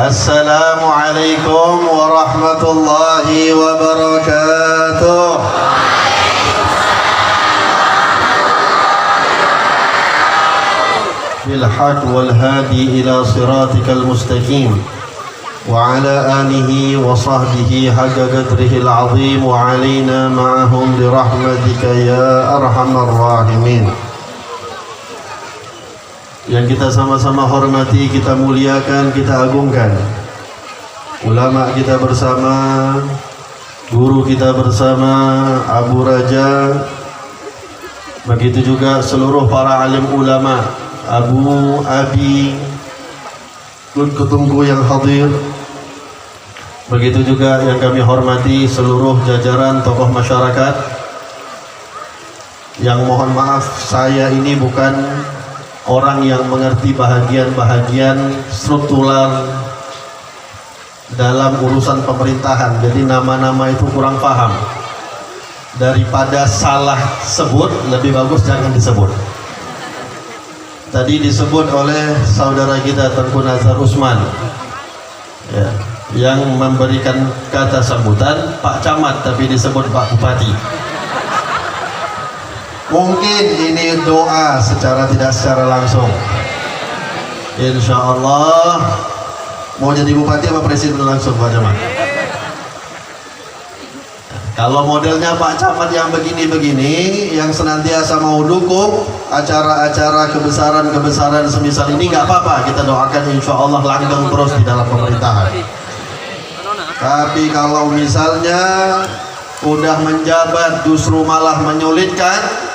Assalamualaikum warahmatullahi wabarakatuh. Bilhaq wal hadi ila siratikal mustaqim wa ala alihi wa sahbihi haqqa qadrihi al-azim wa alaina ma'ahum bi rahmatika ya arhamar rahimin. Yang kita sama-sama hormati, kita muliakan, kita agungkan ulama kita bersama, guru kita bersama Abu Raja, begitu juga seluruh para alim ulama, Abu, Abi, ketunggu yang hadir, begitu juga yang kami hormati seluruh jajaran tokoh masyarakat. Yang mohon maaf, saya ini bukan orang yang mengerti bahagian-bahagian struktural dalam urusan pemerintahan, jadi nama-nama itu kurang paham. Daripada salah sebut, lebih bagus jangan disebut. Tadi disebut oleh saudara kita Tengku Nazar Usman ya, yang memberikan kata sambutan Pak Camat, tapi disebut Pak Bupati. Mungkin ini doa secara tidak secara langsung. Insya Allah mau jadi bupati apa presiden langsung Pak Camat? Kalau modelnya Pak Camat yang begini-begini, yang senantiasa mau dukung acara-acara kebesaran-kebesaran semisal ini, nggak apa-apa, kita doakan insya Allah langgeng terus di dalam pemerintahan. Tapi kalau misalnya udah menjabat justru malah menyulitkan,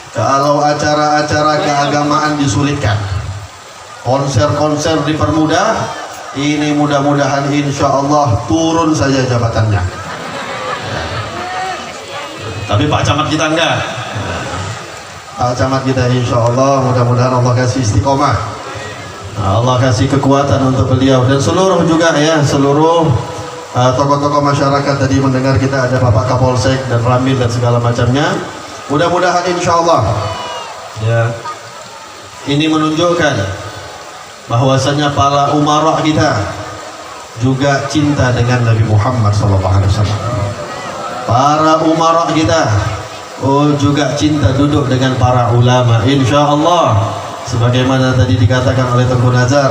kalau acara-acara keagamaan disulitkan, konser-konser dipermudah, ini mudah-mudahan insya Allah turun saja jabatannya. Tapi Pak Camat kita enggak. Pak Camat kita insya Allah mudah-mudahan Allah kasih istiqomah, Allah kasih kekuatan untuk beliau dan seluruh juga ya, seluruh tokoh-tokoh masyarakat. Tadi mendengar kita ada Bapak Kapolsek dan Ramil dan segala macamnya. Mudah-mudahan insya Allah ya, ini menunjukkan bahwasanya para umarok kita juga cinta dengan Nabi Muhammad SAW. Para umarok kita juga cinta duduk dengan para ulama insya Allah. Sebagaimana tadi dikatakan oleh Tengku Nazar,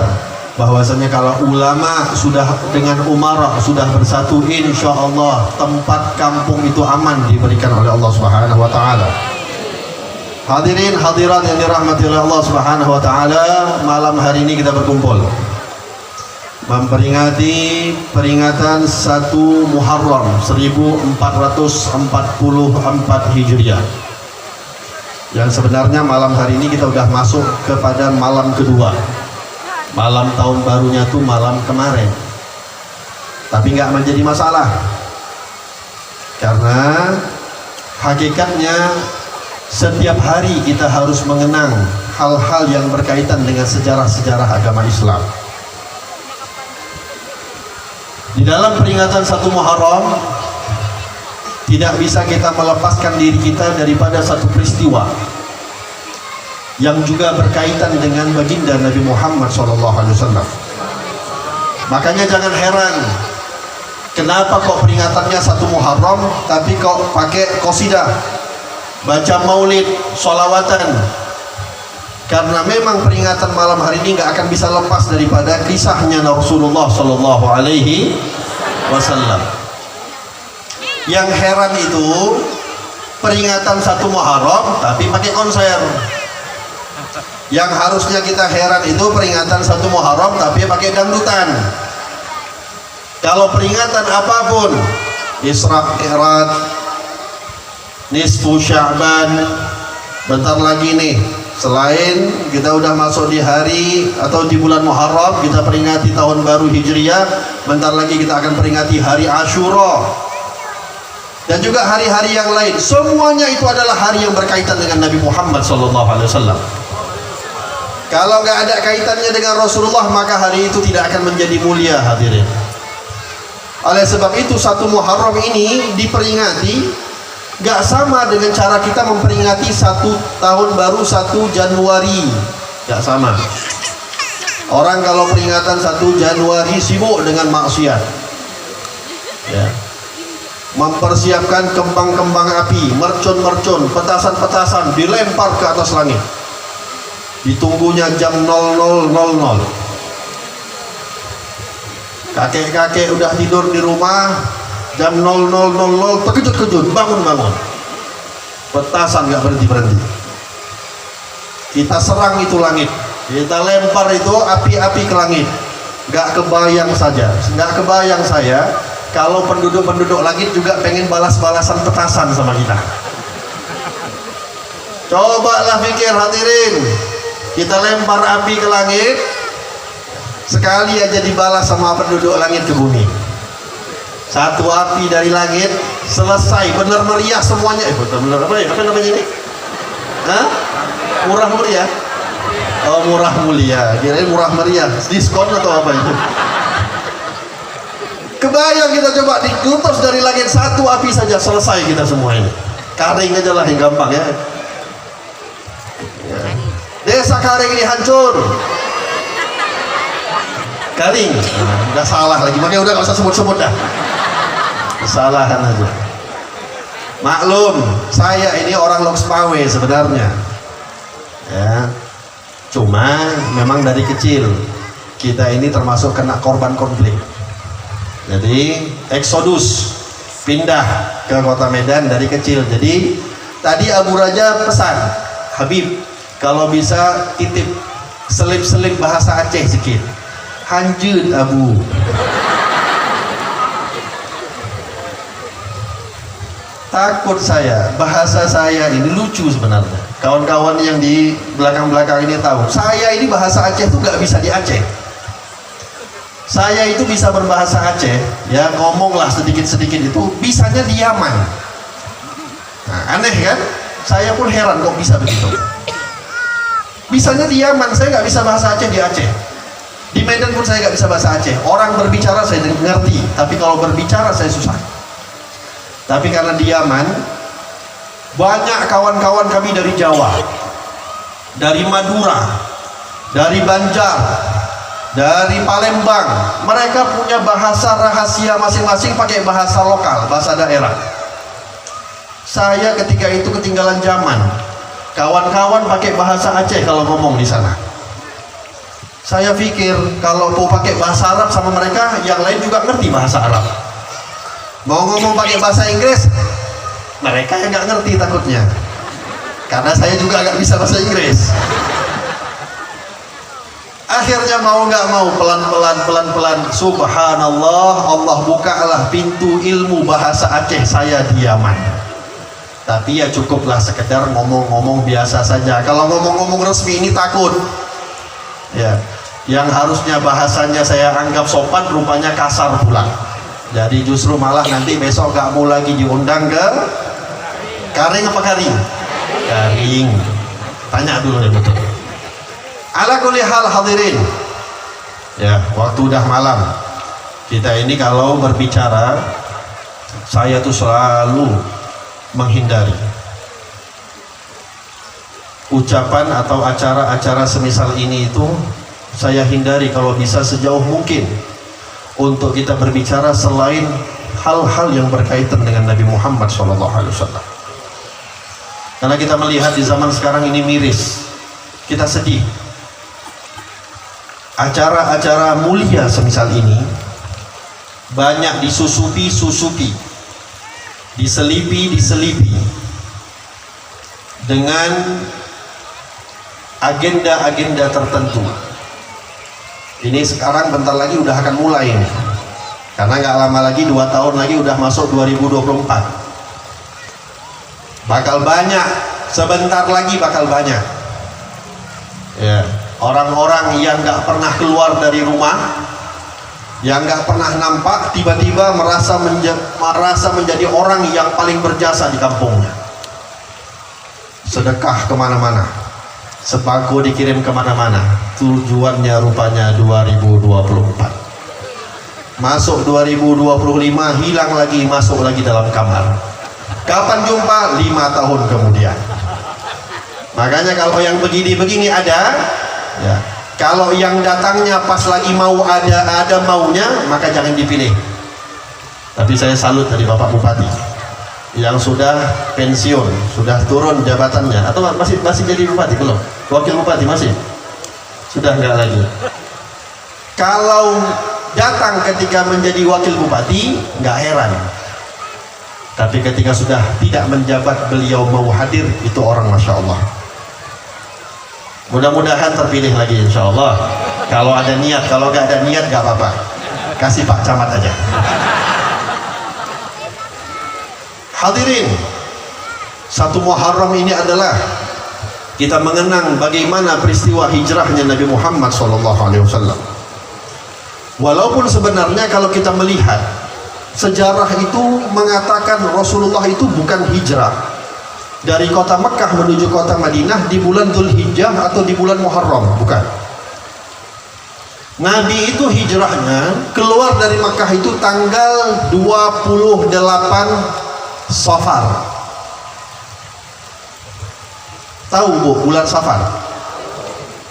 bahwasanya kalau ulama sudah dengan umarok sudah bersatu, insya Allah tempat kampung itu aman diberikan oleh Allah Subhanahu Wa Taala. Hadirin hadirat yang dirahmati oleh Allah Subhanahu Wa Taala, malam hari ini kita berkumpul memperingati peringatan 1 Muharram 1444 Hijriah. Yang sebenarnya malam hari ini kita sudah masuk kepada malam kedua. Malam tahun barunya tuh malam kemarin, tapi nggak menjadi masalah karena hakikatnya setiap hari kita harus mengenang hal-hal yang berkaitan dengan sejarah-sejarah agama Islam. Di dalam peringatan 1 Muharram tidak bisa kita melepaskan diri kita daripada satu peristiwa yang juga berkaitan dengan baginda Nabi Muhammad SAW. Makanya jangan heran kenapa kok peringatannya 1 Muharram tapi kok pakai qasidah, baca maulid, sholawatan. Karena memang peringatan malam hari ini nggak akan bisa lepas daripada kisahnya Rasulullah SAW. Yang heran itu peringatan 1 Muharram tapi pakai konser. Yang harusnya kita heran itu peringatan 1 Muharram tapi pakai dangdutan. Kalau peringatan apapun, Isra Mi'raj, Nisfu Sya'ban, bentar lagi nih, selain kita udah masuk di hari atau di bulan Muharram, kita peringati tahun baru Hijriah, bentar lagi kita akan peringati hari Asyura dan juga hari-hari yang lain. Semuanya itu adalah hari yang berkaitan dengan Nabi Muhammad SAW. Kalau nggak ada kaitannya dengan Rasulullah, maka hari itu tidak akan menjadi mulia, hadirin. Oleh sebab itu 1 Muharram ini diperingati nggak sama dengan cara kita memperingati 1 tahun baru 1 Januari, nggak sama. Orang kalau peringatan 1 Januari sibuk dengan maksiat, ya, mempersiapkan kembang-kembang api, mercon-mercon, petasan-petasan dilempar ke atas langit. Ditunggunya jam 00.00. Kakek-kakek udah tidur di rumah, jam 00.00 terkejut-kejut, bangun-bangun. Petasan nggak berhenti-berhenti. Kita serang itu langit, kita lempar itu api-api ke langit. Nggak kebayang saya kalau penduduk-penduduk langit juga pengen balas-balasan petasan sama kita. Cobalah pikir hadirin, kita lempar api ke langit, sekali aja dibalas sama penduduk langit ke bumi. Satu api dari langit selesai, benar meriah semuanya. Benar apa ya? Apa namanya ini? Hah? Murah meriah? Oh, murah mulia. Kirain murah meriah, diskon atau apa itu? Kebayang kita coba dikutus dari langit satu api saja selesai kita semua ini. Karing aja lah yang gampang ya. Desa Karing ini hancur. Karing, udah salah lagi, makanya udah gak usah sebut-sebut dah. Kesalahan aja. Maklum, saya ini orang Loksmawe sebenarnya. Ya, cuma memang dari kecil kita ini termasuk kena korban konflik. Jadi eksodus, pindah ke kota Medan dari kecil. Jadi tadi Abu Raja pesan, Habib, kalau bisa titip selip-selip bahasa Aceh sedikit. Hanjut Abu. Takut saya, bahasa saya ini lucu sebenarnya. Kawan-kawan yang di belakang-belakang ini tahu, saya ini bahasa Aceh itu gak bisa di Aceh. Saya itu bisa berbahasa Aceh, ya ngomonglah sedikit-sedikit itu, bisanya di Yaman. Nah, aneh kan? Saya pun heran kok bisa begitu. Bisanya di Yaman, saya nggak bisa bahasa Aceh di Aceh. Di Medan pun saya nggak bisa bahasa Aceh. Orang berbicara saya ngerti, tapi kalau berbicara saya susah. Tapi karena di Yaman, banyak kawan-kawan kami dari Jawa, dari Madura, dari Banjar, dari Palembang. Mereka punya bahasa rahasia masing-masing, pakai bahasa lokal, bahasa daerah. Saya ketika itu ketinggalan zaman. Kawan-kawan pakai bahasa Aceh kalau ngomong di sana. Saya pikir kalau mau pakai bahasa Arab sama mereka, yang lain juga ngerti bahasa Arab. Mau ngomong pakai bahasa Inggris, mereka yang nggak ngerti takutnya. Karena saya juga nggak bisa bahasa Inggris. Akhirnya mau nggak mau, pelan-pelan, subhanallah, Allah bukalah pintu ilmu bahasa Aceh saya di Yaman. Tapi ya cukuplah sekedar ngomong-ngomong biasa saja. Kalau ngomong-ngomong resmi ini takut. Ya, yang harusnya bahasanya saya anggap sopan, rupanya kasar pula. Jadi justru malah nanti besok gak mau lagi diundang ke Karing apa Karing? Karing. Tanya dulu ya betul. Ala kulli hal hadirin. Ya, waktu udah malam. Kita ini kalau berbicara, saya tuh selalu menghindari ucapan atau acara-acara semisal ini. Itu saya hindari kalau bisa sejauh mungkin untuk kita berbicara selain hal-hal yang berkaitan dengan Nabi Muhammad SAW. Karena kita melihat di zaman sekarang ini miris, kita sedih. Acara-acara mulia semisal ini banyak disusupi, diselipi dengan agenda-agenda tertentu. Ini sekarang bentar lagi udah akan mulai nih. Karena nggak lama lagi, 2 tahun lagi udah masuk 2024. Bakal banyak, sebentar lagi bakal banyak. Ya, orang-orang yang nggak pernah keluar dari rumah, yang nggak pernah nampak, tiba-tiba merasa menjadi orang yang paling berjasa di kampungnya. Sedekah kemana-mana, sembako dikirim kemana-mana. Tujuannya rupanya 2024. Masuk 2025, hilang lagi, masuk lagi dalam kamar. Kapan jumpa? 5 tahun kemudian. Makanya kalau yang begini-begini ada, ya, Kalau yang datangnya pas lagi mau ada maunya, maka jangan dipilih. Tapi saya salut dari Bapak Bupati yang sudah pensiun, sudah turun jabatannya, atau masih jadi bupati belum? Wakil bupati masih? Sudah enggak lagi. Kalau datang ketika menjadi wakil bupati, enggak heran. Tapi ketika sudah tidak menjabat, beliau mau hadir, itu orang Masya Allah. Mudah-mudahan terpilih lagi insya Allah. Kalau ada niat, kalau nggak ada niat nggak apa-apa. Kasih Pak Camat aja. Hadirin, 1 Muharram ini adalah kita mengenang bagaimana peristiwa hijrahnya Nabi Muhammad SAW. Walaupun sebenarnya kalau kita melihat sejarah itu mengatakan Rasulullah itu bukan hijrah dari kota Mekah menuju kota Madinah di bulan Dzulhijjah atau di bulan Muharram, bukan. Nabi itu hijrahnya keluar dari Mekah itu tanggal 28 Safar. Tahu Bu, bulan Safar?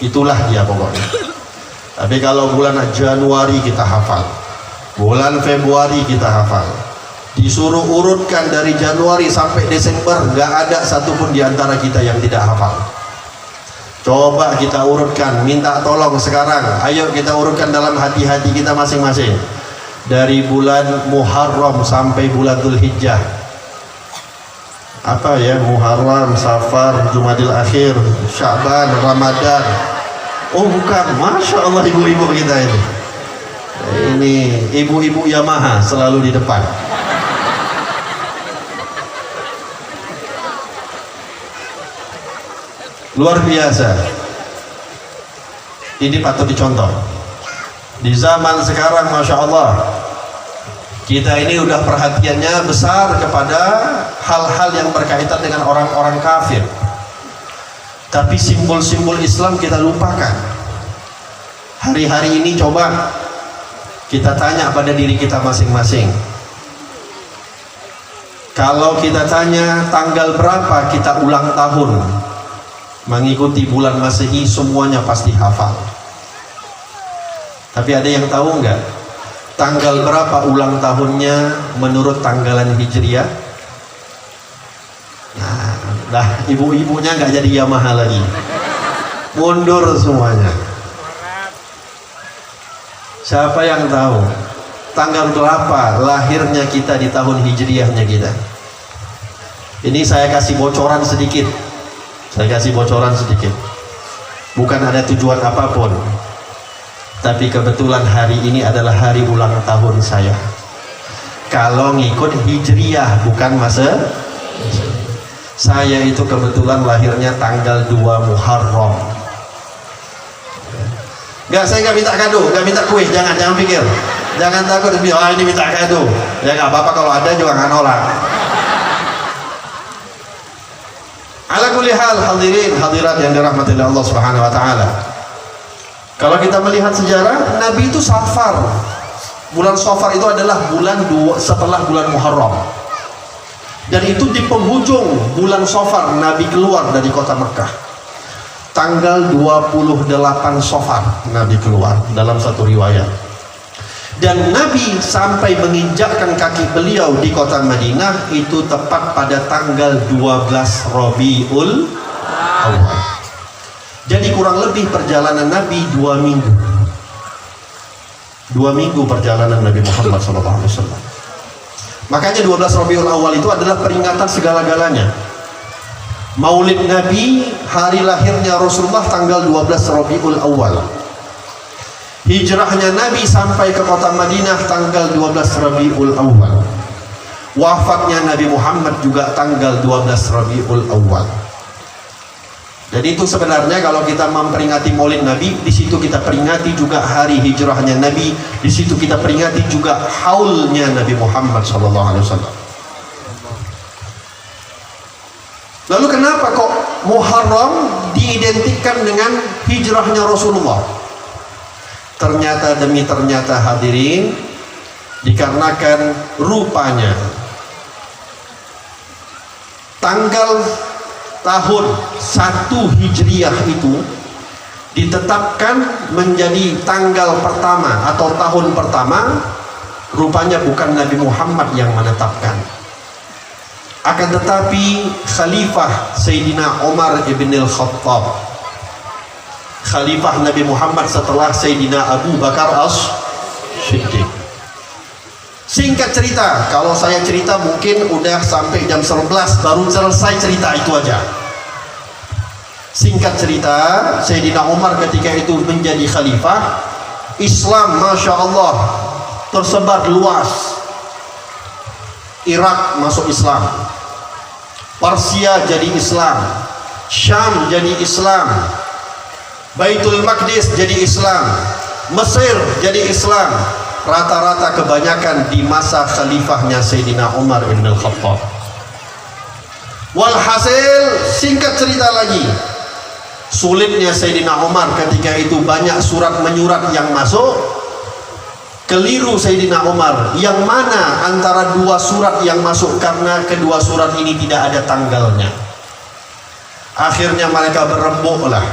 Itulah dia pokoknya. Tapi kalau bulan Januari kita hafal, bulan Februari kita hafal. Disuruh urutkan dari Januari sampai Desember, nggak ada satupun di antara kita yang tidak hafal. Coba kita urutkan, minta tolong sekarang. Ayo kita urutkan dalam hati-hati kita masing-masing. Dari bulan Muharram sampai bulan Dzulhijjah. Apa ya? Muharram, Safar, Jumadil Akhir, Sya'ban, Ramadan. Oh bukan, Masya Allah ibu-ibu kita ini. Ini ibu-ibu Yamaha selalu di depan. Luar biasa. Ini patut dicontoh. Di zaman sekarang Masya Allah, kita ini udah perhatiannya besar kepada hal-hal yang berkaitan dengan orang-orang kafir. Tapi simbol-simbol Islam kita lupakan. Hari-hari ini coba kita tanya pada diri kita masing-masing. Kalau kita tanya tanggal berapa kita ulang tahun, mengikuti bulan Masehi, semuanya pasti hafal. Tapi ada yang tahu nggak tanggal berapa ulang tahunnya menurut tanggalan Hijriah? Nah, ibu-ibunya nggak jadi Yamaha lagi, mundur semuanya. Siapa yang tahu tanggal berapa lahirnya kita di tahun Hijriahnya kita? Ini saya kasih bocoran sedikit. Bukan ada tujuan apapun, tapi kebetulan hari ini adalah hari ulang tahun saya. Kalau ngikut Hijriah bukan masa, saya itu kebetulan lahirnya tanggal 2 Muharram. Saya nggak minta kado, nggak minta kue, jangan pikir, jangan takut ini minta kado. Ya nggak apa-apa, kalau ada juga nggak nolak. Ala kulli hal, hadirin hadirat yang dirahmati oleh Allah Subhanahu wa taala. Kalau kita melihat sejarah, Nabi itu Safar. Bulan Safar itu adalah bulan setelah bulan Muharram. Dan itu di penghujung bulan Safar Nabi keluar dari kota Mekah. Tanggal 28 Safar Nabi keluar dalam satu riwayat. Dan Nabi sampai menginjakkan kaki beliau di kota Madinah itu tepat pada tanggal 12 Rabiul Awal. Jadi kurang lebih perjalanan Nabi 2 minggu. 2 minggu perjalanan Nabi Muhammad SAW. Makanya 12 Rabiul Awal itu adalah peringatan segala-galanya. Maulid Nabi, hari lahirnya Rasulullah tanggal 12 Rabiul Awal. Hijrahnya Nabi sampai ke kota Madinah tanggal 12 Rabiul Awal. Wafatnya Nabi Muhammad juga tanggal 12 Rabiul Awal. Jadi itu sebenarnya kalau kita memperingati Maulid Nabi, di situ kita peringati juga hari hijrahnya Nabi, di situ kita peringati juga haulnya Nabi Muhammad SAW. Lalu kenapa kok Muharram diidentikan dengan hijrahnya Rasulullah? Ternyata demi ternyata hadirin, dikarenakan rupanya tanggal tahun 1 Hijriah itu ditetapkan menjadi tanggal pertama atau tahun pertama, rupanya bukan Nabi Muhammad yang menetapkan. Akan tetapi Khalifah Sayyidina Umar ibn al-Khattab, Khalifah Nabi Muhammad setelah Sayyidina Abu Bakar As-Siddiq. Singkat cerita, kalau saya cerita mungkin udah sampai jam 11 baru selesai cerita itu aja. Singkat cerita, Sayyidina Umar ketika itu menjadi khalifah, Islam Masya Allah tersebar luas. Irak masuk Islam, Persia jadi Islam, Syam jadi Islam, Baitul Maqdis jadi Islam, Mesir jadi Islam. Rata-rata kebanyakan di masa khalifahnya Sayyidina Umar bin Al-Khattab. Walhasil, singkat cerita lagi, sulitnya Sayyidina Umar ketika itu banyak surat menyurat yang masuk. Keliru Sayyidina Umar, yang mana antara dua surat yang masuk, karena kedua surat ini tidak ada tanggalnya. Akhirnya mereka berembuklah.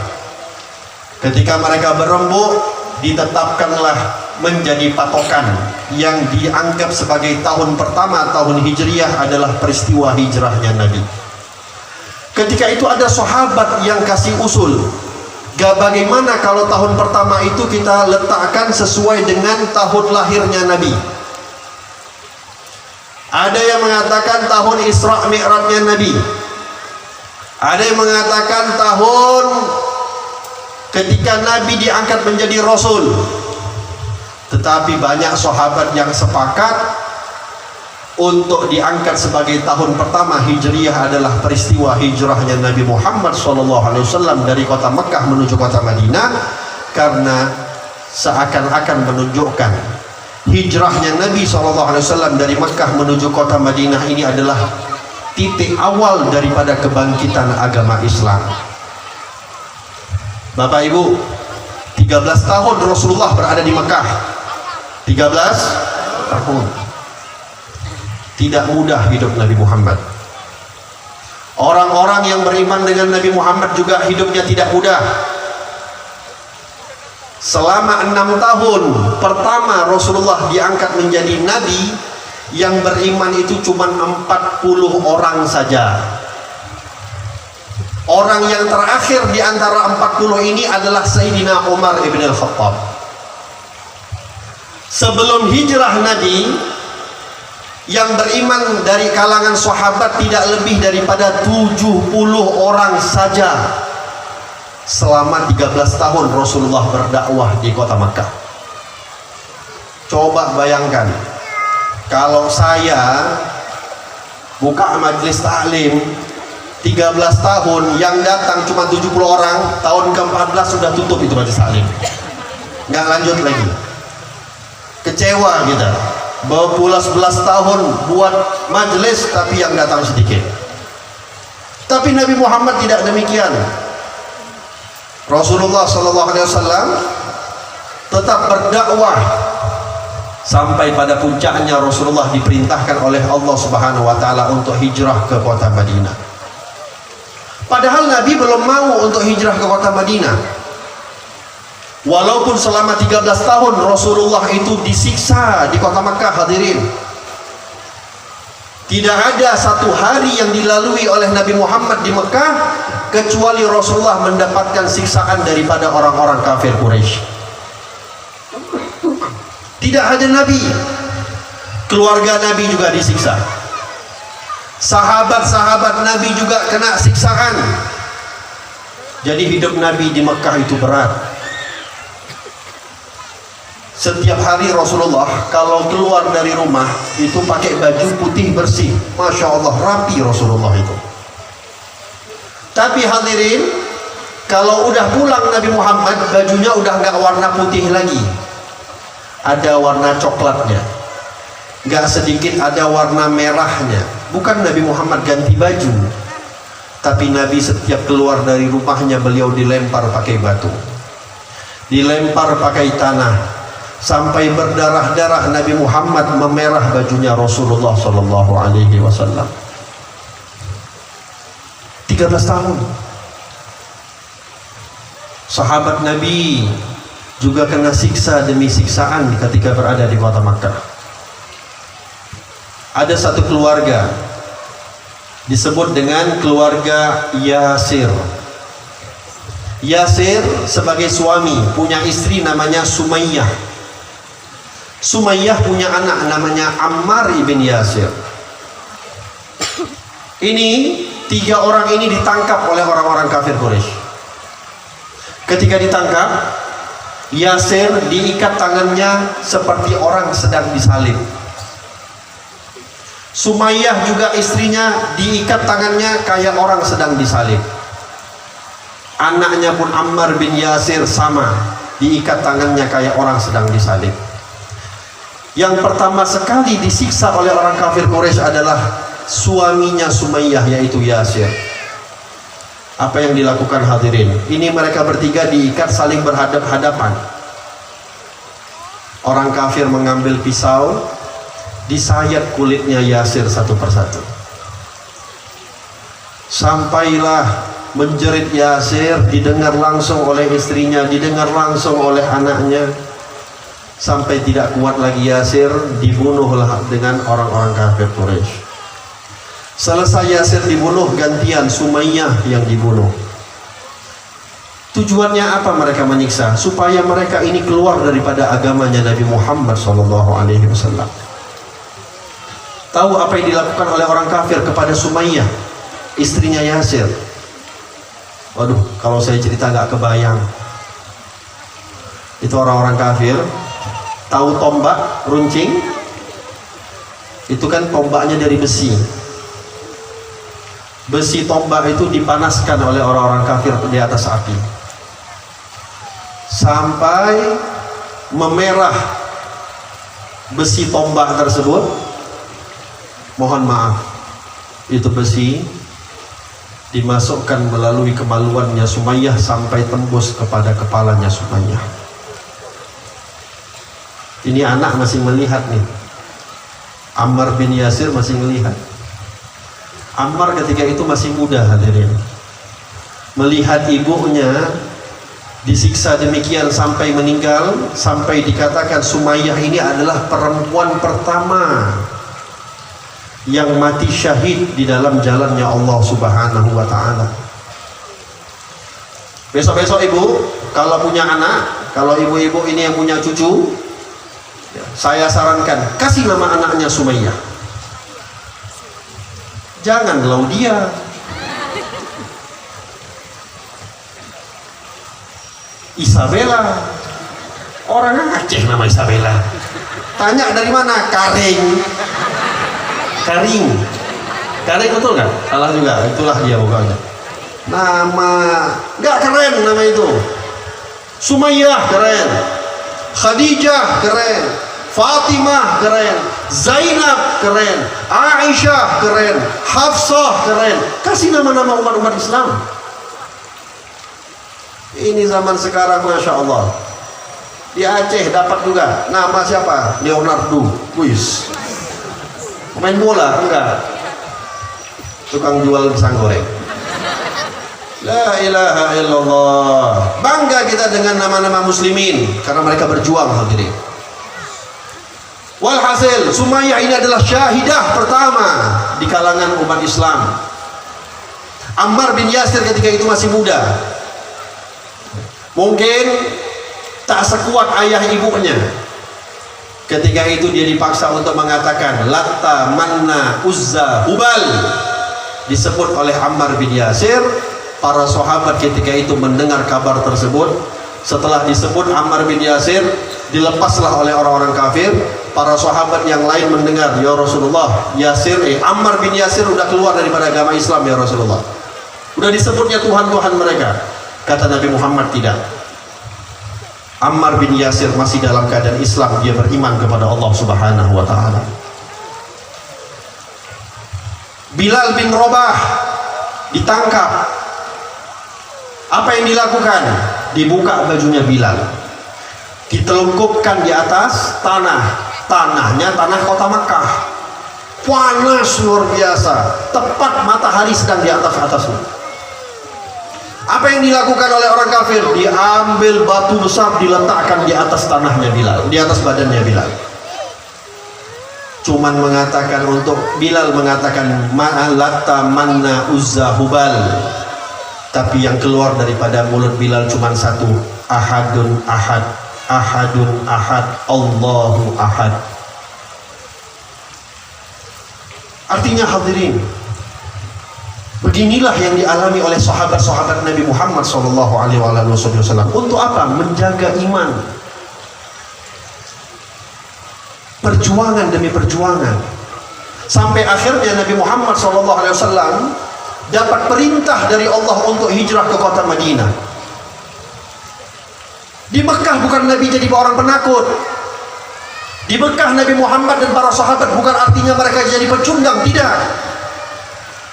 Ketika mereka berembuk, ditetapkanlah menjadi patokan yang dianggap sebagai tahun pertama, tahun Hijriyah adalah peristiwa hijrahnya Nabi. Ketika itu ada sahabat yang kasih usul, bagaimana kalau tahun pertama itu kita letakkan sesuai dengan tahun lahirnya Nabi. Ada yang mengatakan tahun Isra Mi'rajnya Nabi, ada yang mengatakan tahun ketika Nabi diangkat menjadi Rasul. Tetapi banyak sahabat yang sepakat untuk diangkat sebagai tahun pertama Hijriyah adalah peristiwa hijrahnya Nabi Muhammad SAW dari kota Mekah menuju kota Madinah, karena seakan-akan menunjukkan hijrahnya Nabi SAW dari Mekah menuju kota Madinah ini adalah titik awal daripada kebangkitan agama Islam. Bapak Ibu, 13 tahun Rasulullah berada di Mekah. 13 tahun. Tidak mudah hidup Nabi Muhammad. Orang-orang yang beriman dengan Nabi Muhammad juga hidupnya tidak mudah. Selama 6 tahun pertama Rasulullah diangkat menjadi Nabi, yang beriman itu cuma 40 orang saja. Orang yang terakhir di antara 40 ini adalah Sayyidina Umar ibn al-Khattab. Sebelum hijrah Nabi, yang beriman dari kalangan sahabat tidak lebih daripada 70 orang saja. Selama 13 tahun Rasulullah berdakwah di kota Makkah. Coba bayangkan, kalau saya buka majelis taklim 13 tahun, yang datang cuma 70 orang, tahun ke-14 sudah tutup itu majelis taklim, nggak lanjut lagi. Kecewa kita, berpulas 11 tahun buat majelis tapi yang datang sedikit. Tapi Nabi Muhammad tidak demikian. Rasulullah SAW tetap berdakwah sampai pada puncaknya Rasulullah diperintahkan oleh Allah Subhanahu wa taala untuk hijrah ke kota Madinah. Padahal Nabi belum mau untuk hijrah ke kota Madinah. Walaupun selama 13 tahun Rasulullah itu disiksa di kota Makkah, hadirin. Tidak ada satu hari yang dilalui oleh Nabi Muhammad di Mekah kecuali Rasulullah mendapatkan siksaan daripada orang-orang kafir Quraisy. Tidak hanya Nabi, keluarga Nabi juga disiksa. Sahabat-sahabat Nabi juga kena siksaan. Jadi hidup Nabi di Mekah itu berat. Setiap hari Rasulullah kalau keluar dari rumah itu pakai baju putih bersih, Masya Allah, rapi Rasulullah itu. Tapi hadirin, kalau udah pulang Nabi Muhammad, bajunya udah nggak warna putih lagi, ada warna coklatnya, nggak sedikit ada warna merahnya. Bukan Nabi Muhammad ganti baju, tapi Nabi setiap keluar dari rumahnya beliau dilempar pakai batu, dilempar pakai tanah, sampai berdarah-darah Nabi Muhammad memerah bajunya Rasulullah Sallallahu Alaihi Wasallam. 13 tahun. Sahabat Nabi juga kena siksa demi siksaan ketika berada di kota Makkah. Ada satu keluarga disebut dengan keluarga Yasir. Yasir sebagai suami punya istri namanya Sumayyah. Sumayyah punya anak namanya Ammar ibn Yasir. Ini tiga orang ini ditangkap oleh orang-orang kafir Quraisy. Ketika ditangkap, Yasir diikat tangannya seperti orang sedang disalib. Sumayyah juga istrinya diikat tangannya kayak orang sedang disalib. Anaknya pun Ammar bin Yasir sama, diikat tangannya kayak orang sedang disalib. Yang pertama sekali disiksa oleh orang kafir Quraisy adalah suaminya Sumayyah, yaitu Yasir. Apa yang dilakukan hadirin? Ini mereka bertiga diikat saling berhadap-hadapan. Orang kafir mengambil pisau, disayat kulitnya Yasir satu persatu. Sampailah menjerit Yasir didengar langsung oleh istrinya, didengar langsung oleh anaknya. Sampai tidak kuat lagi Yasir, dibunuhlah dengan orang-orang kafir Quraisy. Selesai Yasir dibunuh, gantian Sumayyah yang dibunuh. Tujuannya apa mereka menyiksa? Supaya mereka ini keluar daripada agamanya Nabi Muhammad SAW. Tahu apa yang dilakukan oleh orang kafir kepada Sumayyah, istrinya Yasir? Waduh, kalau saya cerita nggak kebayang. Itu orang-orang kafir. Tahu tombak runcing? Itu kan tombaknya dari besi. Besi tombak itu dipanaskan oleh orang-orang kafir di atas api sampai memerah besi tombak tersebut. Mohon maaf, itu besi dimasukkan melalui kemaluannya Sumayyah sampai tembus kepada kepalanya Sumayyah. Ini anak masih melihat nih, Ammar bin Yasir masih melihat. Ammar ketika itu masih muda hadirin, melihat ibunya disiksa demikian sampai meninggal, sampai dikatakan Sumayyah ini adalah perempuan pertama yang mati syahid di dalam jalannya Allah Subhanahu wa ta'ala. Besok-besok ibu kalau punya anak, kalau ibu-ibu ini yang punya cucu, saya sarankan kasih nama anaknya Sumayyah. Jangan Laudia. Isabella. Orang Aceh nama Isabella. Tanya dari mana? Karing. Karing betul kan? Salah juga. Itulah dia pokoknya. Nama nggak keren nama itu. Sumayyah keren. Khadijah keren. Fatimah keren, Zainab keren, Aisyah keren, Hafsah keren. Kasih nama-nama umat-umat Islam. Ini zaman sekarang Masya Allah. Di Aceh dapat juga nama siapa? Leonardo. Wis. Pemain bola? Enggak. Tukang jual pisang goreng. La ilaha illallah. Bangga kita dengan nama-nama muslimin karena mereka berjuang hadirin. Walhasil Sumayyah ini adalah syahidah pertama di kalangan umat Islam. Ammar bin Yasir ketika itu masih muda, mungkin tak sekuat ayah ibunya. Ketika itu dia dipaksa untuk mengatakan Latta, Manna, Uzza, Hubal, disebut oleh Ammar bin Yasir. Para sahabat ketika itu mendengar kabar tersebut. Setelah disebut Ammar bin Yasir, dilepaslah oleh orang-orang kafir. Para sahabat yang lain mendengar, ya Rasulullah, Ammar bin Yasir udah keluar daripada agama Islam ya Rasulullah. Udah disebutnya Tuhan-Tuhan mereka. Kata Nabi Muhammad, tidak. Ammar bin Yasir masih dalam keadaan Islam, dia beriman kepada Allah Subhanahu wa ta'ala. Bilal bin Rabah ditangkap. Apa yang dilakukan? Dibuka bajunya Bilal, ditelungkupkan di atas tanah. Tanahnya tanah kota Makkah, panas luar biasa, tepat matahari sedang di atasnya. Apa yang dilakukan oleh orang kafir? Diambil batu besar diletakkan di atas tanahnya Bilal, di atas badannya Bilal. Cuman mengatakan untuk Bilal mengatakan ma'alatta manna uzza hubal. Tapi yang keluar daripada mulut Bilal cuman satu, ahadun ahad, ahadun ahad, Allahu ahad. Artinya hadirin, beginilah yang dialami oleh sahabat-sahabat Nabi Muhammad SAW. Untuk apa? Menjaga iman. Perjuangan demi perjuangan. Sampai akhirnya Nabi Muhammad SAW dapat perintah dari Allah untuk hijrah ke kota Madinah. Di Mekah bukan Nabi jadi orang penakut. Di Mekah Nabi Muhammad dan para sahabat bukan artinya mereka jadi pecundang, tidak.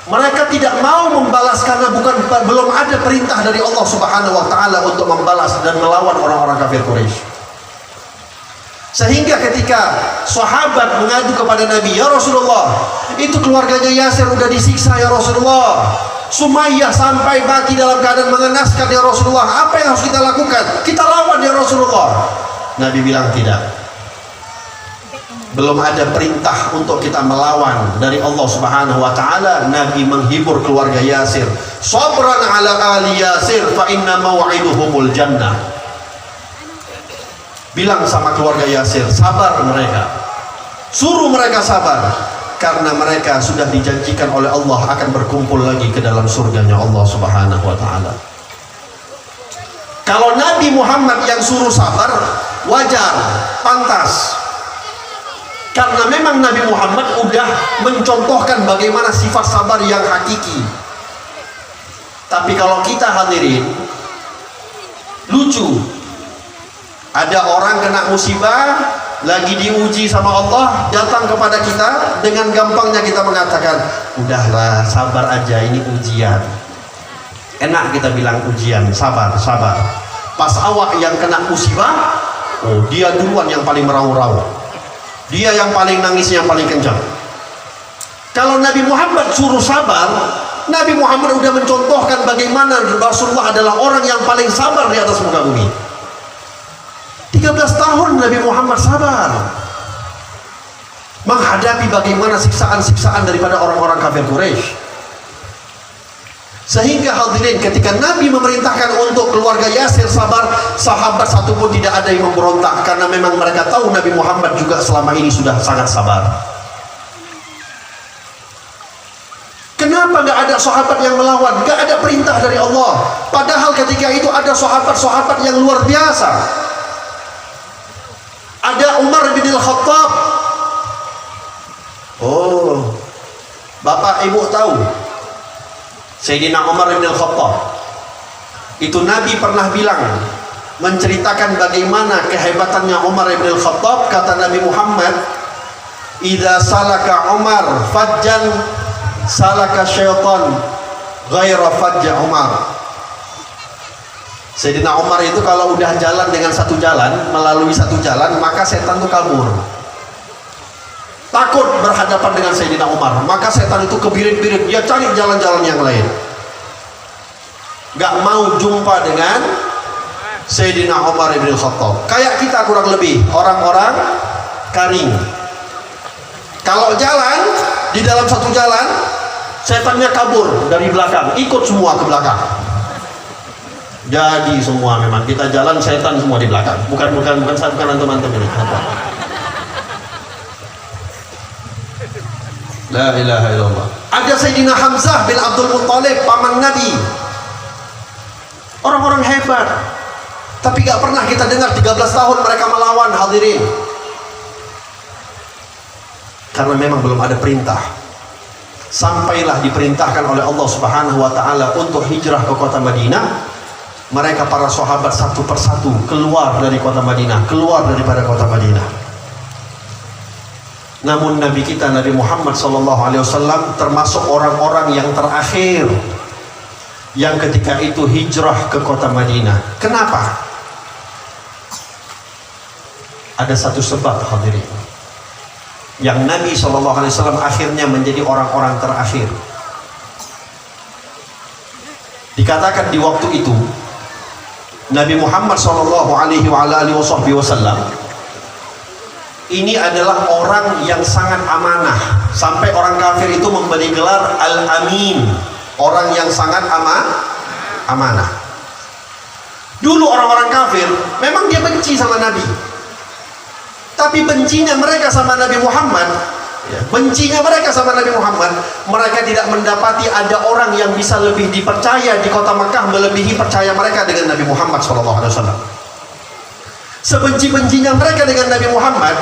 Mereka tidak mau membalas karena belum ada perintah dari Allah Subhanahu wa taala untuk membalas dan melawan orang-orang kafir Quraisy. Sehingga ketika sahabat mengadu kepada Nabi, ya Rasulullah, itu keluarganya Yasir udah disiksa ya Rasulullah. Sumayyah sampai mati dalam keadaan mengenaskan ya Rasulullah. Apa yang harus kita lakukan? Kita lawan ya Rasulullah. Nabi bilang tidak. Belum ada perintah untuk kita melawan dari Allah Subhanahu wa taala. Nabi menghibur keluarga Yasir. Sabran ala ali Yasir fa inna mau'iduhumul jannah. Bilang sama keluarga Yasir, sabar mereka. Suruh mereka sabar karena mereka sudah dijanjikan oleh Allah akan berkumpul lagi ke dalam surganya Allah Subhanahu wa taala. Kalau Nabi Muhammad yang suruh sabar, wajar, pantas. Karena memang Nabi Muhammad udah mencontohkan bagaimana sifat sabar yang hakiki. Tapi kalau kita hadirin, lucu. Ada orang kena musibah, lagi diuji sama Allah, datang kepada kita, dengan gampangnya kita mengatakan, udahlah sabar aja, ini ujian. Enak kita bilang ujian, sabar, sabar. Pas awak yang kena musibah, oh dia duluan yang paling meraung-raung. Dia yang paling nangis, yang paling kencang. Kalau Nabi Muhammad suruh sabar, Nabi Muhammad udah mencontohkan bagaimana Rasulullah adalah orang yang paling sabar di atas muka bumi. 13 tahun Nabi Muhammad sabar menghadapi bagaimana siksaan-siksaan daripada orang-orang kafir Quraisy. Sehingga hadirin, ketika Nabi memerintahkan untuk keluarga Yasir sabar, sahabat satupun tidak ada yang memberontak karena memang mereka tahu Nabi Muhammad juga selama ini sudah sangat sabar. Kenapa nggak ada sahabat yang melawan? Nggak ada perintah dari Allah. Padahal ketika itu ada sahabat-sahabat yang luar biasa. Ada Umar bin Al-Khattab. Oh, Bapak Ibu tahu Sayyidina Umar bin Al-Khattab itu Nabi pernah bilang, menceritakan bagaimana kehebatannya Umar bin Al-Khattab. Kata Nabi Muhammad, idza salaka Umar fajjan salaka syaitan ghaira fajja Umar. Sayyidina Umar itu kalau udah jalan dengan satu jalan, melalui satu jalan, maka setan itu kabur. Takut berhadapan dengan Sayyidina Umar, maka setan itu kebirit-birit, dia cari jalan-jalan yang lain. Gak mau jumpa dengan Sayyidina Umar bin Khattab. Kayak kita kurang lebih, orang-orang karing. Kalau jalan, di dalam satu jalan, setannya kabur dari belakang, ikut semua ke belakang. Jadi semua memang kita jalan, setan semua di belakang. Bukan antum-antum ini. La ilaha illallah. Ada Sayyidina Hamzah bin Abdul Muttalib, paman Nabi. Orang-orang hebat. Tapi gak pernah kita dengar 13 tahun mereka melawan, hadirin. Karena memang belum ada perintah. Sampailah diperintahkan oleh Allah Subhanahu wa taala untuk hijrah ke kota Madinah. Mereka para sahabat satu persatu keluar dari kota Madinah, keluar daripada kota Madinah. Namun Nabi kita Nabi Muhammad SAW termasuk orang-orang yang terakhir yang ketika itu hijrah ke kota Madinah. Kenapa? Ada satu sebab, hadirin, yang Nabi SAW akhirnya menjadi orang-orang terakhir. Dikatakan di waktu itu Nabi Muhammad SAW ini adalah orang yang sangat amanah, sampai orang kafir itu memberi gelar Al-Amin, orang yang sangat amanah. Dulu orang-orang kafir memang dia benci sama Nabi, tapi bencinya mereka sama Nabi Muhammad, mereka tidak mendapati ada orang yang bisa lebih dipercaya di kota Makkah melebihi percaya mereka dengan Nabi Muhammad SAW. Sebenci-bencinya mereka dengan Nabi Muhammad,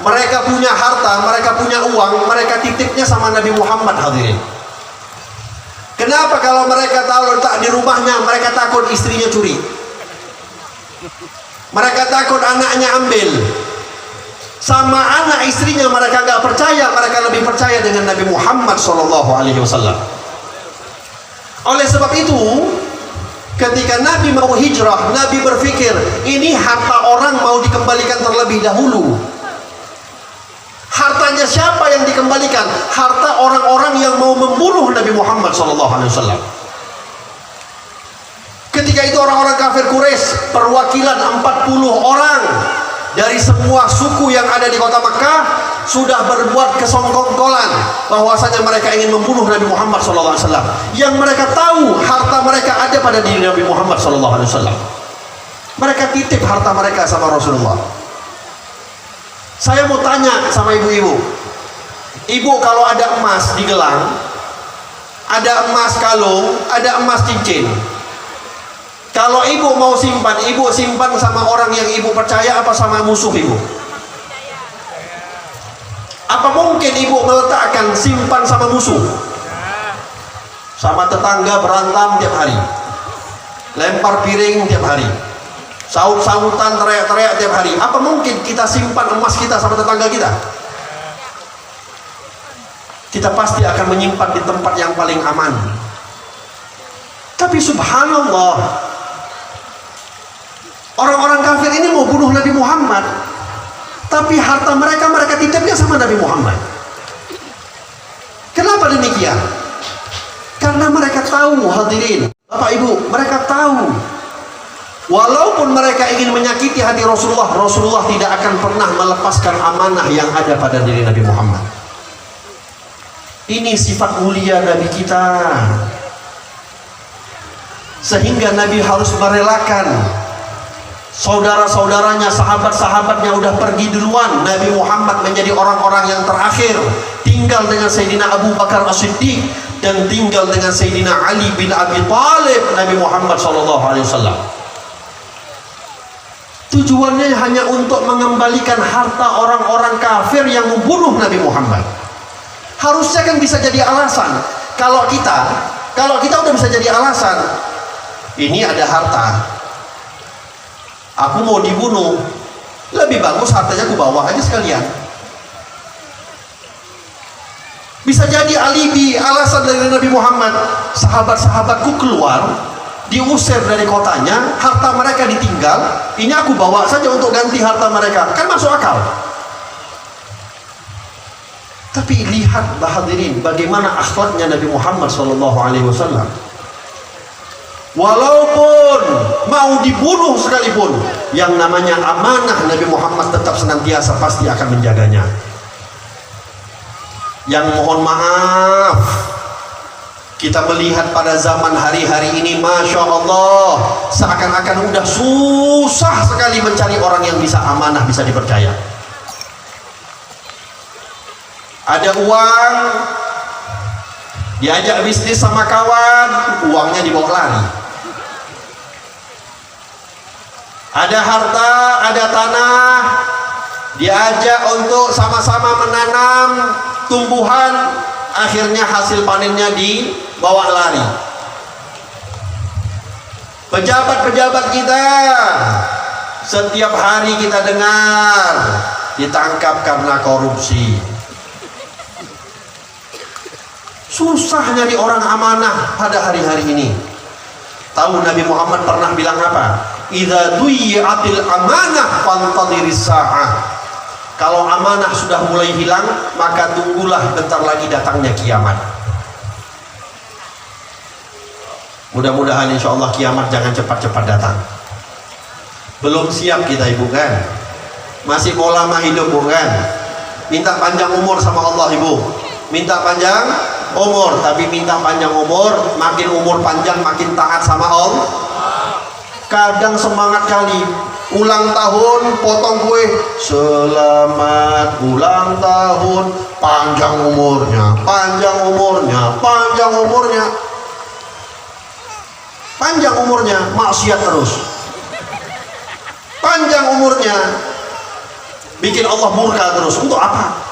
mereka punya harta, mereka punya uang, mereka titipnya sama Nabi Muhammad, hadirin. Kenapa? Kalau mereka tahu letak di rumahnya, mereka takut istrinya curi, mereka takut anaknya ambil. Sama anak istrinya mereka nggak percaya, mereka lebih percaya dengan Nabi Muhammad SAW. Oleh sebab itu, ketika Nabi mau hijrah, Nabi berpikir, ini harta orang mau dikembalikan terlebih dahulu. Hartanya siapa yang dikembalikan? Harta orang-orang yang mau membunuh Nabi Muhammad SAW. Ketika itu orang-orang kafir Quraisy, perwakilan 40 orang dari semua suku yang ada di kota Makkah, sudah berbuat kesongkongkolan bahwasanya mereka ingin membunuh Nabi Muhammad SAW. Yang mereka tahu harta mereka ada pada diri Nabi Muhammad SAW. Mereka titip harta mereka sama Rasulullah. Saya mau tanya sama ibu-ibu, ibu kalau ada emas di gelang, ada emas kalung, ada emas cincin, kalau ibu mau simpan, ibu simpan sama orang yang ibu percaya apa sama musuh ibu? Apa mungkin ibu meletakkan simpan sama musuh? Sama tetangga berantem tiap hari, lempar piring tiap hari, saut-sautan, teriak-teriak tiap hari. Apa mungkin kita simpan emas kita sama tetangga kita? Kita pasti akan menyimpan di tempat yang paling aman. Tapi subhanallah, orang-orang kafir ini mau bunuh Nabi Muhammad, tapi harta mereka titipnya sama Nabi Muhammad. Kenapa demikian? Karena mereka tahu, hadirin, Bapak Ibu, mereka tahu walaupun mereka ingin menyakiti hati Rasulullah, Rasulullah tidak akan pernah melepaskan amanah yang ada pada diri Nabi Muhammad. Ini sifat mulia Nabi kita, sehingga Nabi harus merelakan saudara-saudaranya, sahabat-sahabatnya udah pergi duluan. Nabi Muhammad menjadi orang-orang yang terakhir, tinggal dengan Sayyidina Abu Bakar As-Siddiq dan tinggal dengan Sayyidina Ali bin Abi Thalib. Nabi Muhammad SAW tujuannya hanya untuk mengembalikan harta orang-orang kafir yang membunuh Nabi Muhammad. Harusnya kan bisa jadi alasan. Kalau kita udah bisa jadi alasan, ini ada harta, aku mau dibunuh, lebih bagus hartanya aku bawa aja sekalian. Bisa jadi alibi, alasan dari Nabi Muhammad, sahabat-sahabatku keluar, diusir dari kotanya, harta mereka ditinggal, ini aku bawa saja untuk ganti harta mereka. Kan masuk akal. Tapi lihat hadirin, bagaimana akhlaknya Nabi Muhammad SAW. Walaupun mau dibunuh sekalipun, yang namanya amanah Nabi Muhammad tetap senantiasa pasti akan menjaganya. Yang mohon maaf, kita melihat pada zaman hari-hari ini, Masya Allah, seakan-akan udah susah sekali mencari orang yang bisa amanah, bisa dipercaya. Ada uang, diajak bisnis sama kawan, uangnya dibawa lari. Ada harta, ada tanah, diajak untuk sama-sama menanam tumbuhan, akhirnya hasil panennya dibawa lari. Pejabat-pejabat kita, setiap hari kita dengar ditangkap karena korupsi. Susah nyari orang amanah pada hari-hari ini. Tahu Nabi Muhammad pernah bilang apa? Idza duyi'atil amanah fantadhiris sa'ah. Kalau amanah sudah mulai hilang, maka tunggulah bentar lagi datangnya kiamat. Mudah-mudahan insya Allah kiamat jangan cepat-cepat datang. Belum siap kita ibu kan, masih mau lama hidup bukan, minta panjang umur sama Allah ibu, minta panjang umur, tapi minta panjang umur, makin umur panjang makin taat sama Allah. Kadang semangat kali ulang tahun potong kue, selamat ulang tahun, panjang umurnya, panjang umurnya, panjang umurnya, panjang umurnya, maksiat terus, panjang umurnya, bikin Allah murka terus. Untuk apa?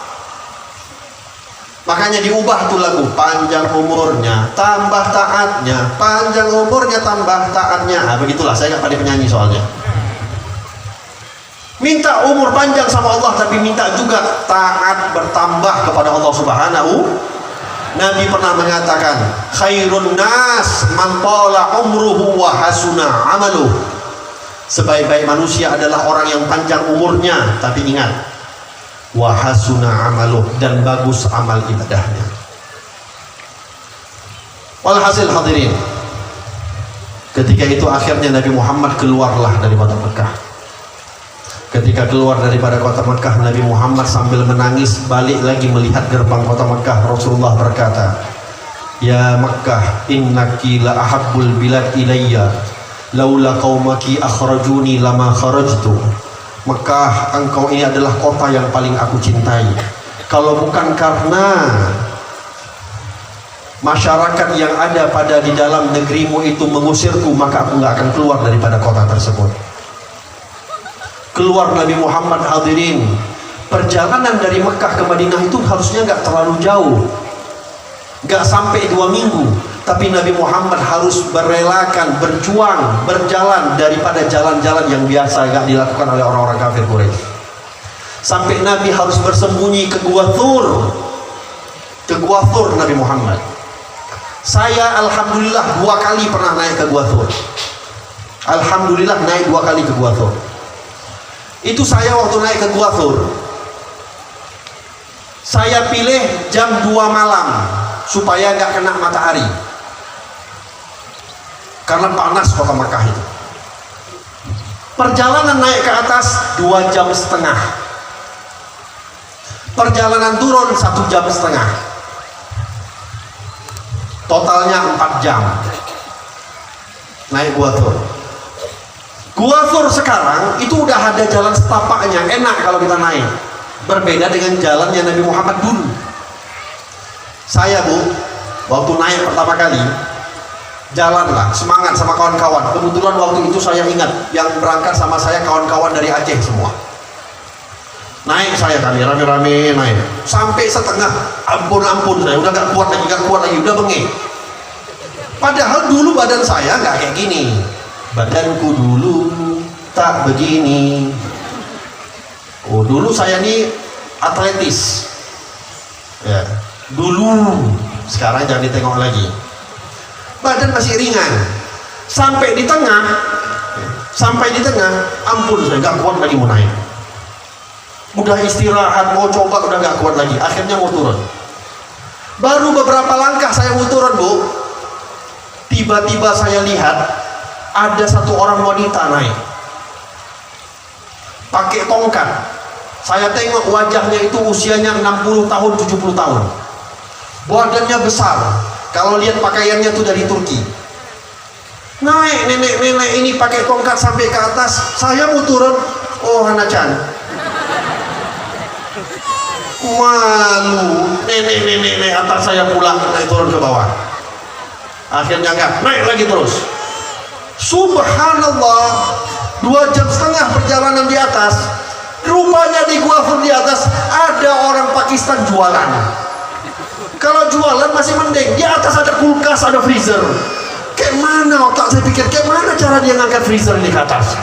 Makanya diubah tuh lagu, panjang umurnya tambah taatnya, panjang umurnya tambah taatnya. Nah, begitulah, saya nggak pandai penyanyi soalnya. Minta umur panjang sama Allah, tapi minta juga taat bertambah kepada Allah Subhanahu. Nabi pernah mengatakan, khairun nas man tala umruhu wa hasuna amaluh. Sebaik-baik manusia adalah orang yang panjang umurnya, tapi ingat, wa hasuna amaluh, dan bagus amal ibadahnya. Walhasil hadirin, ketika itu akhirnya Nabi Muhammad keluarlah dari kota Mekah. Ketika keluar daripada kota Mekah, Nabi Muhammad sambil menangis balik lagi melihat gerbang kota Mekah. Rasulullah berkata, ya Mekah, innaki la ahabbul bilad ilayya, laula qaumaki akhrajuni lama kharajtu. Mekah, engkau ini adalah kota yang paling aku cintai. Kalau bukan karena masyarakat yang ada pada di dalam negerimu itu mengusirku, maka aku nggak akan keluar daripada kota tersebut. Keluar Nabi Muhammad hadirin. Perjalanan dari Mekah ke Madinah itu harusnya nggak terlalu jauh, nggak sampai 2 minggu. Tapi Nabi Muhammad harus berelakan, berjuang, berjalan daripada jalan-jalan yang biasa nggak dilakukan oleh orang-orang kafir Quraisy. Sampai Nabi harus bersembunyi ke Gua Thur. Ke Gua Thur Nabi Muhammad. Saya alhamdulillah 2 kali pernah naik ke Gua Thur. Alhamdulillah naik 2 kali ke Gua Thur. Itu saya waktu naik ke Gua Thur, saya pilih jam 2 malam supaya nggak kena matahari, karena panas kota Mekah itu. Perjalanan naik ke atas 2,5 jam. Perjalanan turun 1,5 jam. Totalnya 4 jam naik Gua Thur. Gua Thur sekarang itu udah ada jalan setapaknya, enak kalau kita naik. Berbeda dengan jalannya Nabi Muhammad dulu. Saya bu, waktu naik pertama kali, jalanlah semangat sama kawan-kawan. Kebetulan waktu itu saya ingat yang berangkat sama saya kawan-kawan dari Aceh semua. Naik saya kali rame-rame naik sampai setengah, ampun saya udah gak kuat lagi, udah bengek. Padahal dulu badan saya nggak kayak gini, badanku dulu tak begini. Oh dulu saya nih atletis ya dulu, sekarang jangan ditengok lagi, badan masih ringan. Sampai di tengah, ampun saya nggak kuat lagi mau naik. Udah istirahat, mau coba udah nggak kuat lagi, akhirnya mau turun. Baru beberapa langkah saya mau turun bu, tiba-tiba saya lihat ada satu orang wanita naik pakai tongkat. Saya tengok wajahnya itu usianya 60 tahun 70 tahun, badannya besar. Kalau lihat pakaiannya tuh dari Turki. Naik nenek-nenek ini pakai tongkat sampai ke atas. Saya mau turun, oh Hanacan, malu, nenek atas saya pulang, naik turun ke bawah. Akhirnya enggak, naik lagi terus. Subhanallah, 2,5 jam perjalanan di atas. Rupanya di Gua Thur di atas ada orang Pakistan jualan. Kalau jualan masih mending, di atas ada kulkas, ada freezer. Kayak mana otak saya pikir, kayak mana cara dia ngangkat freezer ini ke atas?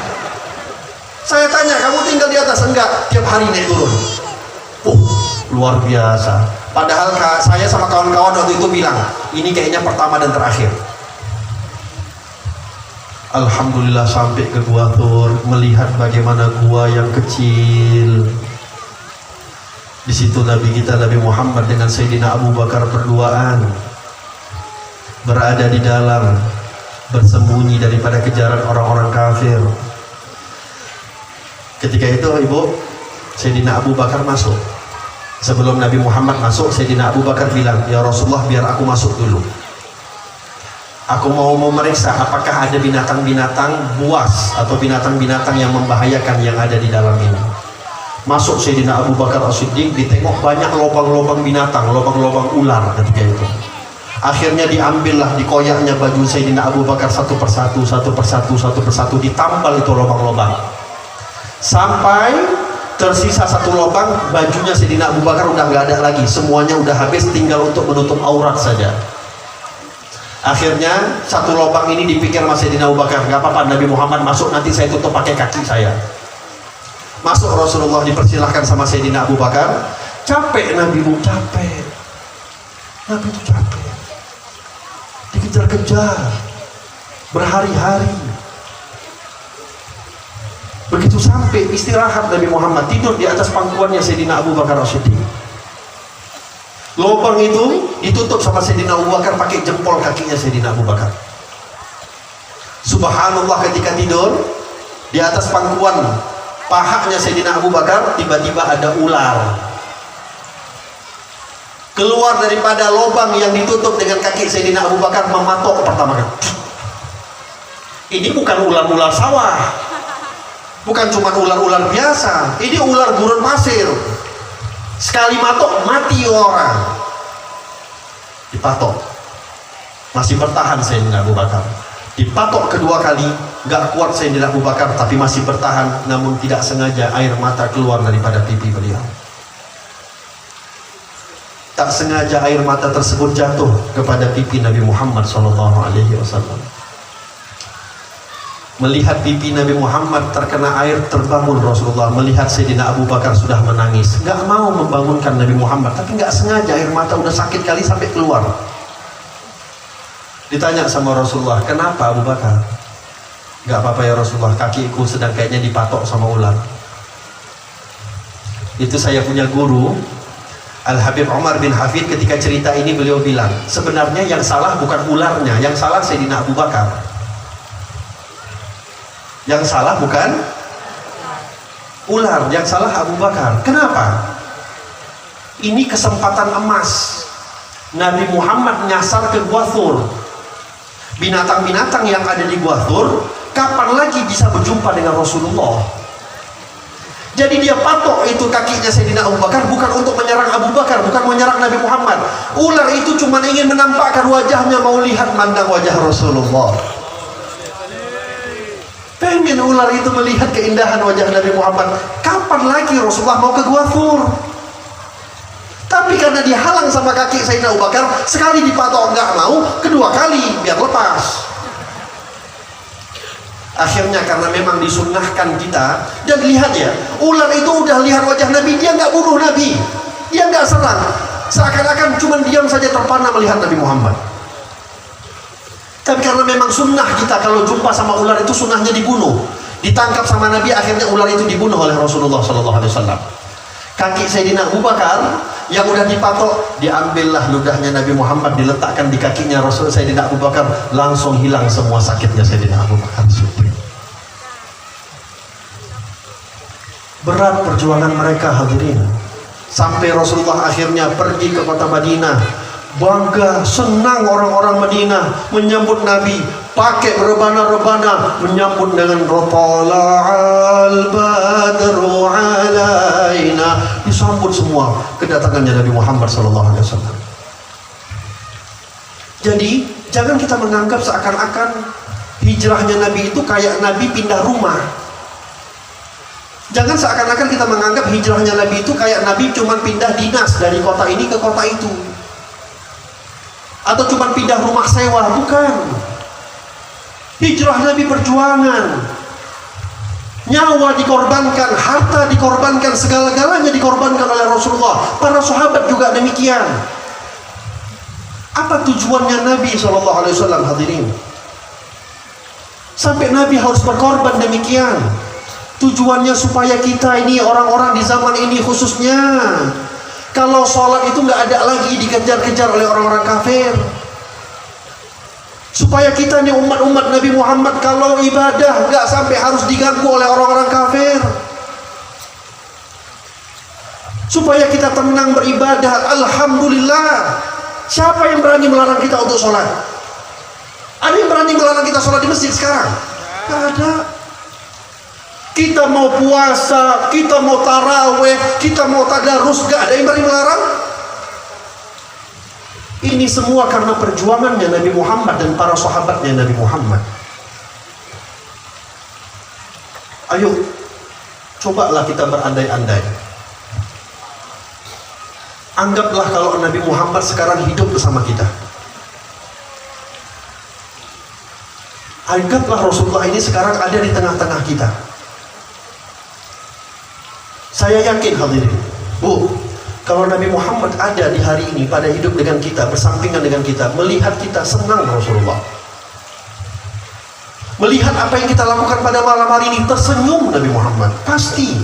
Saya tanya, kamu tinggal di atas? Enggak, tiap hari naik turun. Luar biasa. Padahal saya sama kawan-kawan waktu itu bilang, ini kayaknya pertama dan terakhir. Alhamdulillah sampai ke Gua Thur, melihat bagaimana gua yang kecil. Di situ Nabi kita Nabi Muhammad dengan Sayyidina Abu Bakar berduaan, berada di dalam. bersembunyi daripada kejaran orang-orang kafir. Ketika itu ibu, Sayyidina Abu Bakar masuk. Sebelum Nabi Muhammad masuk, Sayyidina Abu Bakar bilang, ya Rasulullah, biar aku masuk dulu. Aku mau memeriksa apakah ada binatang-binatang buas atau binatang-binatang yang membahayakan yang ada di dalam ini. Masuk Sayyidina Abu Bakar As-Siddiq, ditengok banyak lubang-lubang binatang, lubang-lubang ular ketika itu. Akhirnya diambillah, dikoyaknya baju Sayyidina Abu Bakar satu persatu, ditambal itu lubang-lubang. Sampai tersisa satu lubang, bajunya Sayyidina Abu Bakar udah nggak ada lagi, semuanya udah habis, tinggal untuk menutup aurat saja. Akhirnya satu lubang ini dipikir sama Sayyidina Abu Bakar, nggak apa-apa, Nabi Muhammad masuk nanti saya tutup pakai kaki saya. Masuk Rasulullah, dipersilahkan sama Sayyidina Abu Bakar. Capek Nabi itu capek. Nabi itu capek. Dikejar-kejar berhari-hari. Begitu sampai istirahat Nabi Muhammad, tidur di atas pangkuannya Sayyidina Abu Bakar As-Siddiq. Lubang itu ditutup sama Sayyidina Abu Bakar pakai jempol kakinya Sayyidina Abu Bakar. Subhanallah, ketika tidur di atas pangkuan pahanya Sayyidina Abu Bakar, tiba-tiba ada ular keluar daripada lubang yang ditutup dengan kaki Sayyidina Abu Bakar, mematok pertama kali. Ini bukan ular-ular sawah, bukan cuma ular-ular biasa, ini ular gurun pasir. Sekali matok mati orang. Dipatok, masih bertahan Sayyidina Abu Bakar. Dipatok kedua kali, gak kuat Sayyidina Abu Bakar, tapi masih bertahan. Namun tidak sengaja air mata keluar daripada pipi beliau. Tak sengaja air mata tersebut jatuh kepada pipi Nabi Muhammad SAW. Melihat pipi Nabi Muhammad terkena air, terbangun Rasulullah. Melihat Sayyidina Abu Bakar sudah menangis, gak mau membangunkan Nabi Muhammad, tapi gak sengaja air mata udah sakit kali sampai keluar. Ditanya sama Rasulullah, kenapa Abu Bakar? Gak apa-apa ya Rasulullah, kakiku sedang kayaknya dipatok sama ular. Itu saya punya guru Al-Habib Umar bin Hafid, ketika cerita ini beliau bilang, sebenarnya yang salah bukan ularnya, yang salah Sayyidina Abu Bakar. Yang salah bukan ular, yang salah Abu Bakar. Kenapa? Ini kesempatan emas. Nabi Muhammad nyasar ke Gua Thur. Binatang-binatang yang ada di Gua Thur kapan lagi bisa berjumpa dengan Rasulullah? Jadi dia patok itu kakinya Sayyidina Abu Bakar bukan untuk menyerang Abu Bakar, bukan menyerang Nabi Muhammad. Ular itu cuma ingin menampakkan wajahnya, mau lihat mandang wajah Rasulullah. Pengen ular itu melihat keindahan wajah Nabi Muhammad. Kapan lagi Rasulullah mau ke Gua Thur? Tapi karena dihalang sama kaki Sayyidina Abu Bakar, sekali dipatok nggak mau, kedua kali biar lepas. Akhirnya karena memang disunnahkan kita, dan lihat ya, ular itu udah lihat wajah Nabi, dia nggak bunuh Nabi, dia nggak serang, seakan-akan cuma diam saja terpana melihat Nabi Muhammad. Tapi karena memang sunnah kita, kalau jumpa sama ular itu sunnahnya dibunuh, ditangkap sama Nabi, akhirnya ular itu dibunuh oleh Rasulullah SAW. Kaki Sayyidina Abu Bakar yang udah dipatok, diambillah ludahnya Nabi Muhammad, diletakkan di kakinya Rasul Sayyidina Abu Bakar, langsung hilang semua sakitnya Sayyidina Abu Bakar. Berat perjuangan mereka hadirin, sampai Rasulullah akhirnya pergi ke kota Madinah. Bangga, senang orang-orang Madinah menyambut Nabi, pakai rebana-rebana, menyambut dengan Tala'al badru alaina, disambut semua kedatangannya Nabi Muhammad SAW. Jadi jangan kita menganggap seakan-akan hijrahnya Nabi itu kayak Nabi pindah rumah. Jangan seakan-akan kita menganggap hijrahnya Nabi itu kayak Nabi cuma pindah dinas dari kota ini ke kota itu, atau cuma pindah rumah sewa. Bukan. Hijrah Nabi perjuangan, nyawa dikorbankan, harta dikorbankan, segala-galanya dikorbankan oleh Rasulullah. Para sahabat juga demikian. Apa tujuannya Nabi SAW hadirin? Sampai Nabi harus berkorban demikian. Tujuannya supaya kita ini, orang-orang di zaman ini khususnya, kalau sholat itu nggak ada lagi dikejar-kejar oleh orang-orang kafir. Supaya kita nih umat-umat Nabi Muhammad kalau ibadah nggak sampai harus diganggu oleh orang-orang kafir. Supaya kita tenang beribadah. Alhamdulillah. Siapa yang berani melarang kita untuk sholat? Ada yang berani melarang kita sholat di masjid sekarang? Nggak ada. Kita mau puasa, kita mau taraweh, kita mau tadarus, nggak ada yang berani melarang. Ini semua karena perjuangannya Nabi Muhammad dan para sahabatnya Nabi Muhammad. Ayo, cobalah kita berandai-andai. Anggaplah kalau Nabi Muhammad sekarang hidup bersama kita. Anggaplah Rasulullah ini sekarang ada di tengah-tengah kita. Saya yakin hadirin, Bu, kalau Nabi Muhammad ada di hari ini, pada hidup dengan kita, bersampingan dengan kita, melihat kita senang Rasulullah. Melihat apa yang kita lakukan pada malam hari ini, tersenyum Nabi Muhammad. Pasti.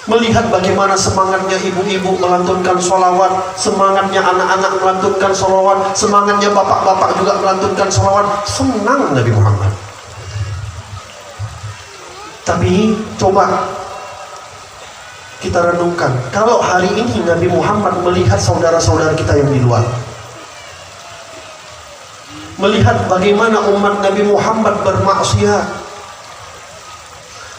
Melihat bagaimana semangatnya ibu-ibu melantunkan sholawat, semangatnya anak-anak melantunkan sholawat, semangatnya bapak-bapak juga melantunkan sholawat. Senang Nabi Muhammad. Tapi coba kita renungkan, kalau hari ini Nabi Muhammad melihat saudara-saudara kita yang di luar, melihat bagaimana umat Nabi Muhammad bermaksiat,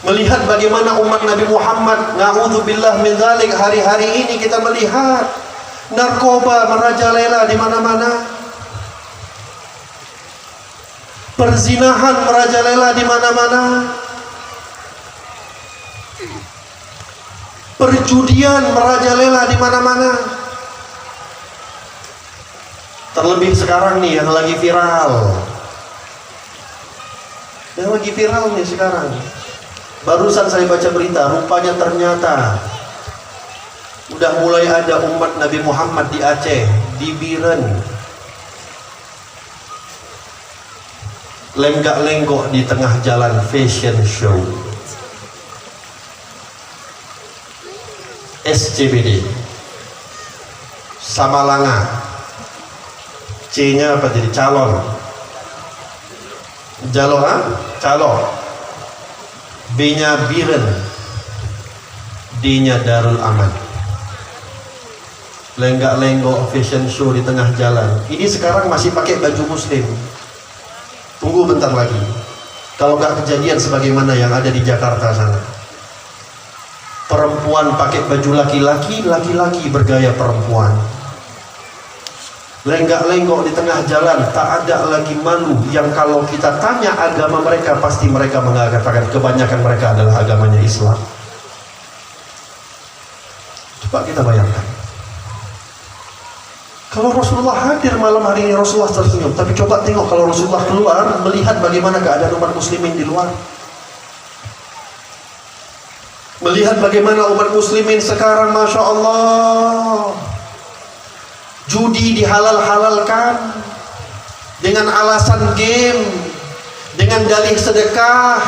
melihat bagaimana umat Nabi Muhammad, na'udzubillah min dzalik, hari-hari ini kita melihat narkoba merajalela di mana-mana, perzinahan merajalela di mana-mana, perjudian merajalela di mana-mana. Terlebih sekarang nih yang lagi viral. Yang lagi viral nih sekarang. Barusan saya baca berita, rupanya ternyata udah mulai ada umat Nabi Muhammad di Aceh, di Biren, lenggak-lenggok di tengah jalan fashion show. SCBD Samalanga, C-nya apa jadi calon, calon, B-nya Biren, D-nya Darul Aman. Lenggak-lenggok fashion show di tengah jalan. Ini sekarang masih pakai baju muslim. Tunggu bentar lagi, kalau nggak kejadian sebagaimana yang ada di Jakarta sana. Perempuan pakai baju laki-laki, laki-laki bergaya perempuan. Lenggak-lenggok di tengah jalan, tak ada lagi malu. Yang kalau kita tanya agama mereka, pasti mereka mengatakan kebanyakan mereka adalah agamanya Islam. Coba kita bayangkan, kalau Rasulullah hadir malam hari ini, Rasulullah tersenyum. Tapi coba tengok kalau Rasulullah keluar, melihat bagaimana keadaan umat muslimin di luar. Melihat bagaimana umat muslimin sekarang, Masya Allah, judi dihalal-halalkan dengan alasan game, dengan dalih sedekah.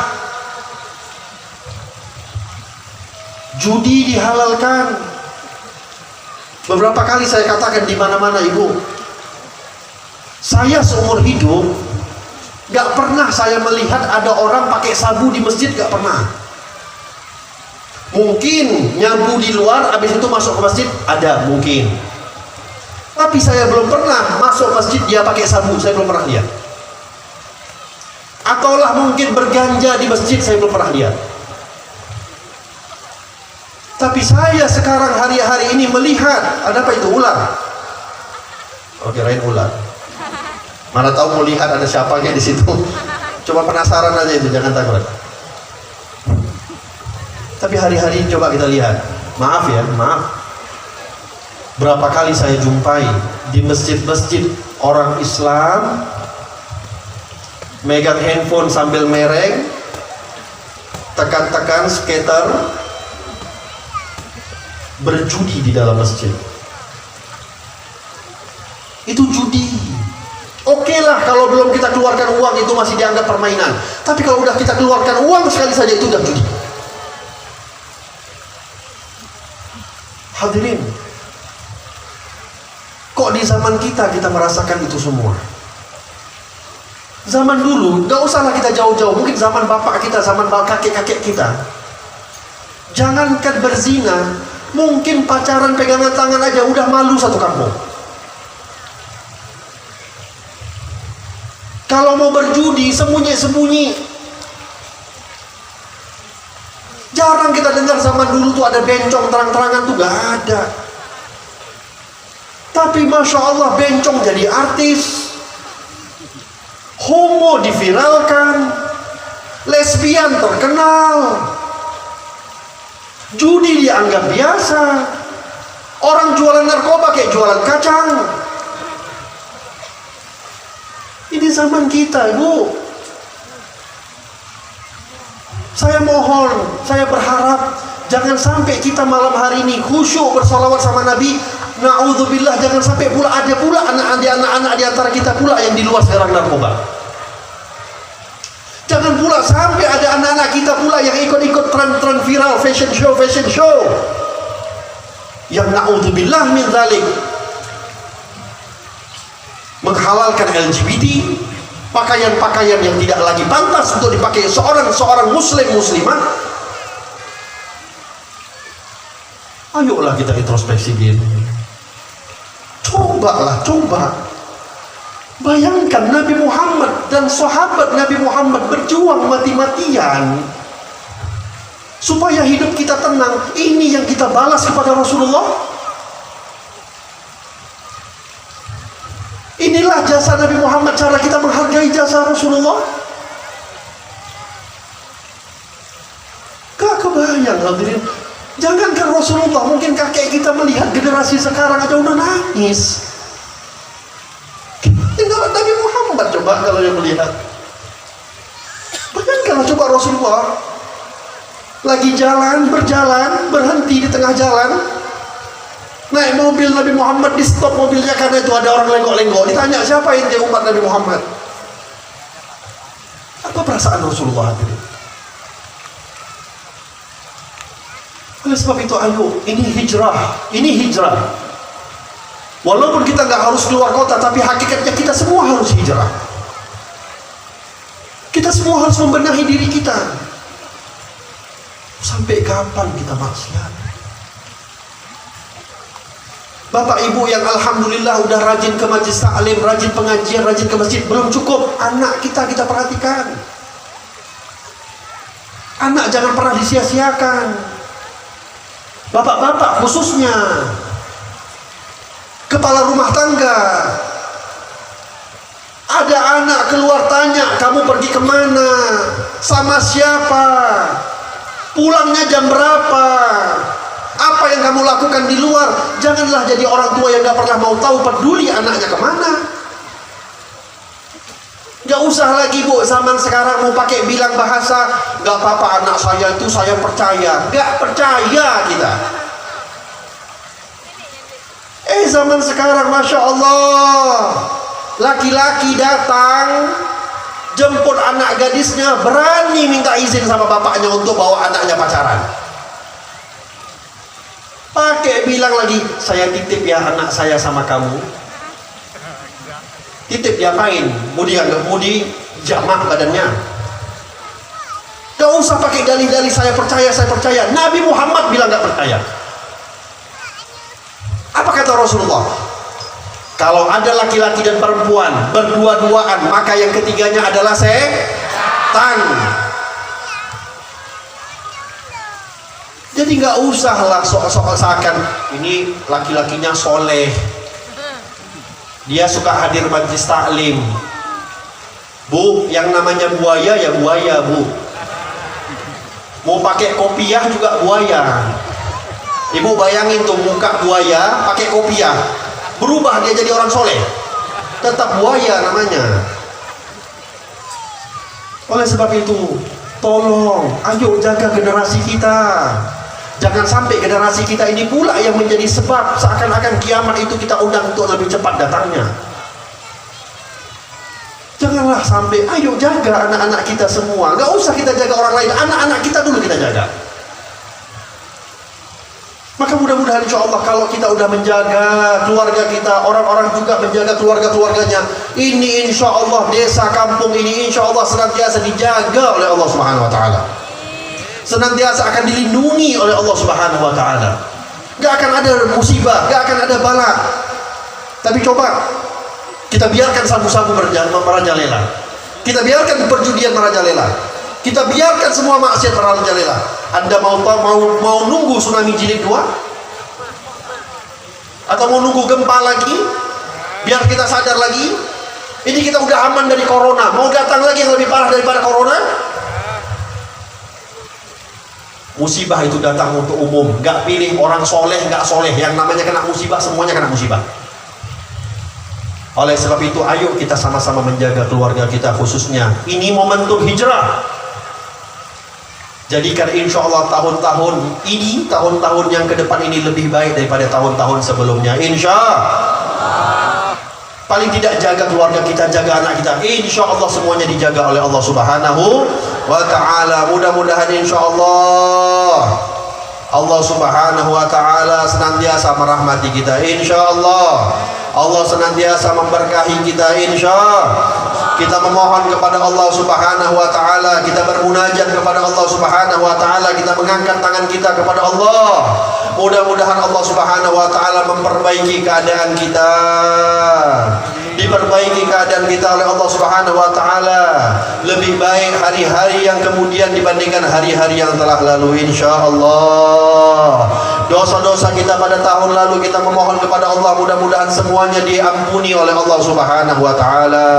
Judi dihalalkan. Beberapa kali saya katakan di mana-mana, Ibu, saya seumur hidup gak pernah saya melihat ada orang pakai sabu di masjid, gak pernah. Mungkin nyabu di luar, habis itu masuk ke masjid, ada mungkin. Tapi saya belum pernah masuk masjid dia pakai sabu, saya belum pernah lihat. Ataulah mungkin berganja di masjid, saya belum pernah lihat. Tapi saya sekarang hari-hari ini melihat, ada apa itu, ular? Oh, kirain ular. Mana tahu mau lihat ada siapanya di situ. Coba penasaran aja itu, jangan takut. Tapi hari-hari coba kita lihat, maaf ya, maaf. Berapa kali saya jumpai di masjid-masjid orang Islam megang handphone sambil mereng, tekan-tekan skater, berjudi di dalam masjid. Itu judi. Oke lah kalau belum kita keluarkan uang itu masih dianggap permainan. Tapi kalau udah kita keluarkan uang sekali saja itu udah judi. Hadirin, kok Kok di zaman kita merasakan itu semua? Zaman dulu, gak usahlah kita jauh-jauh, mungkin zaman bapak kita, zaman kakek-kakek kita. Jangankan berzina, mungkin pacaran pegangan tangan aja udah malu satu kampung. Kalau mau berjudi, sembunyi-sembunyi. Jarang kita dengar zaman dulu tuh ada bencong terang-terangan tuh, gak ada. Tapi Masya Allah, bencong jadi artis, homo diviralkan, lesbian terkenal, judi dianggap biasa, orang jualan narkoba kayak jualan kacang. Ini zaman kita, Ibu. Saya mohon, saya berharap jangan sampai kita malam hari ini khusyuk bersolawat sama Nabi. Na'udzubillah, jangan sampai pula ada pula anak-anak di antara kita pula yang di luar serang narkoba. Jangan pula sampai ada anak-anak kita pula yang ikut-ikut tren-tren viral, fashion show. Yang na'udzubillah min dzalik. Menghalalkan LGBT, pakaian-pakaian yang tidak lagi pantas untuk dipakai seorang muslimah. Ayolah kita introspeksi diri. Coba bayangkan Nabi Muhammad dan sahabat Nabi Muhammad berjuang mati-matian supaya hidup kita tenang. Ini yang kita balas kepada Rasulullah. Inilah jasa Nabi Muhammad, cara kita menghargai jasa Rasulullah. Gak kebayang hadirin. Jangankan Rasulullah, mungkin kakek kita melihat generasi sekarang aja udah nangis. Tinggal Nabi Muhammad coba kalau yang melihat. Bayangkan coba Rasulullah lagi berjalan, berhenti di tengah jalan, naik mobil Nabi Muhammad, di stop mobilnya karena itu ada orang lenggok-lenggok. Ditanya, siapa yang dia umat Nabi Muhammad? Apa perasaan Rasulullah hadirin? Oleh sebab itu, ayo, ini hijrah. Walaupun kita nggak harus keluar kota, tapi hakikatnya kita semua harus hijrah. Kita semua harus membenahi diri kita. Sampai kapan kita maksiat? Bapak ibu yang alhamdulillah udah rajin ke majlis taklim, rajin pengajian, rajin ke masjid, belum cukup. Anak kita perhatikan. Anak jangan pernah disia-siakan. Bapak-bapak khususnya, kepala rumah tangga, ada anak keluar tanya, kamu pergi kemana, sama siapa, pulangnya jam berapa, apa yang kamu lakukan di luar. Janganlah jadi orang tua yang gak pernah mau tahu peduli anaknya kemana. Gak usah lagi Bu, zaman sekarang mau pakai bilang bahasa, gak apa-apa anak saya itu saya percaya. Gak percaya kita. Zaman sekarang Masya Allah, laki-laki datang jemput anak gadisnya, berani minta izin sama bapaknya untuk bawa anaknya pacaran. Pakai bilang lagi, saya titip ya anak saya sama kamu. Titip diapain? Mau dijamah badannya. Gak usah pakai dalih-dalih saya percaya. Nabi Muhammad bilang gak percaya. Apa kata Rasulullah? Kalau ada laki-laki dan perempuan berdua-duaan, maka yang ketiganya adalah setan. Jadi gak usahlah soal seakan ini laki-lakinya soleh, dia suka hadir majlis taklim. Bu, yang namanya buaya ya buaya Bu. Mau pakai kopiah juga buaya. Ibu bayangin tuh muka buaya pakai kopiah, berubah dia jadi orang soleh, tetap buaya namanya. Oleh sebab itu, tolong, ayo jaga generasi kita. Jangan sampai generasi kita ini pula yang menjadi sebab seakan-akan kiamat itu kita undang untuk lebih cepat datangnya. Janganlah sampai, ayo jaga anak-anak kita semua. Gak usah kita jaga orang lain, anak-anak kita dulu kita jaga. Maka mudah-mudahan insya Allah kalau kita udah menjaga keluarga kita, orang-orang juga menjaga keluarga-keluarganya, ini insya Allah desa kampung ini insya Allah senantiasa dijaga oleh Allah Subhanahu Wa Taala, senantiasa akan dilindungi oleh Allah Subhanahu Wa Taala. Gak akan ada musibah, gak akan ada bala. Tapi coba kita biarkan sabu-sabu merajalela, kita biarkan perjudian merajalela, kita biarkan semua maksiat merajalela. Anda mau nunggu tsunami jilid 2? Atau mau nunggu gempa lagi? Biar kita sadar lagi? Ini kita udah aman dari corona, mau datang lagi yang lebih parah daripada corona? Musibah itu datang untuk umum, gak pilih orang soleh, gak soleh. Yang namanya kena musibah, semuanya kena musibah. Oleh sebab itu, ayo kita sama-sama menjaga keluarga kita khususnya. Ini momentum hijrah. Jadikan insya Allah tahun-tahun ini, tahun-tahun yang ke depan ini lebih baik daripada tahun-tahun sebelumnya. Insya Allah. Paling tidak jaga keluarga kita, jaga anak kita. Insya Allah semuanya dijaga oleh Allah Subhanahu Wa Ta'ala. Mudah-mudahan insya Allah Allah Subhanahu Wa Ta'ala senantiasa merahmati kita. Insya Allah Allah senantiasa memberkahi kita. Insya Allah. Kita memohon kepada Allah Subhanahu Wa Ta'ala, kita bermunajat kepada Allah Subhanahu Wa Ta'ala, kita mengangkat tangan kita kepada Allah. Mudah-mudahan Allah Subhanahu Wa Ta'ala memperbaiki keadaan kita, diperbaiki keadaan kita oleh Allah Subhanahu Wa Ta'ala, lebih baik hari-hari yang kemudian dibandingkan hari-hari yang telah lalu. Insya Allah dosa-dosa kita pada tahun lalu kita memohon kepada Allah, mudah-mudahan semuanya diampuni oleh Allah Subhanahu Wa Ta'ala,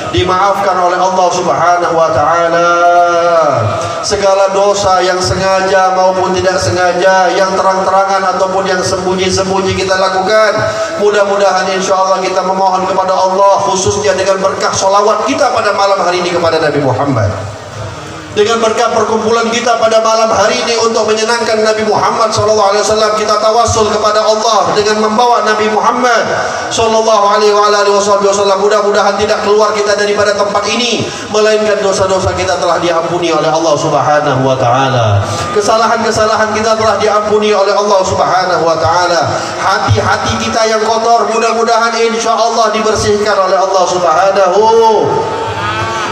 dimaafkan oleh Allah Subhanahu Wa Ta'ala. Segala dosa yang sengaja maupun tidak sengaja, yang terang-terangan ataupun yang sembunyi-sembunyi kita lakukan, mudah-mudahan insya Allah kita memohon kepada Allah, khususnya dengan berkah sholawat kita pada malam hari ini kepada Nabi Muhammad, dengan berkat perkumpulan kita pada malam hari ini untuk menyenangkan Nabi Muhammad SAW, kita tawassul kepada Allah dengan membawa Nabi Muhammad SAW. Mudah-mudahan tidak keluar kita daripada tempat ini melainkan dosa-dosa kita telah diampuni oleh Allah Subhanahu Wa Ta'ala, kesalahan-kesalahan kita telah diampuni oleh Allah Subhanahu Wa Ta'ala. Hati-hati kita yang kotor mudah-mudahan insya Allah dibersihkan oleh Allah Subhanahu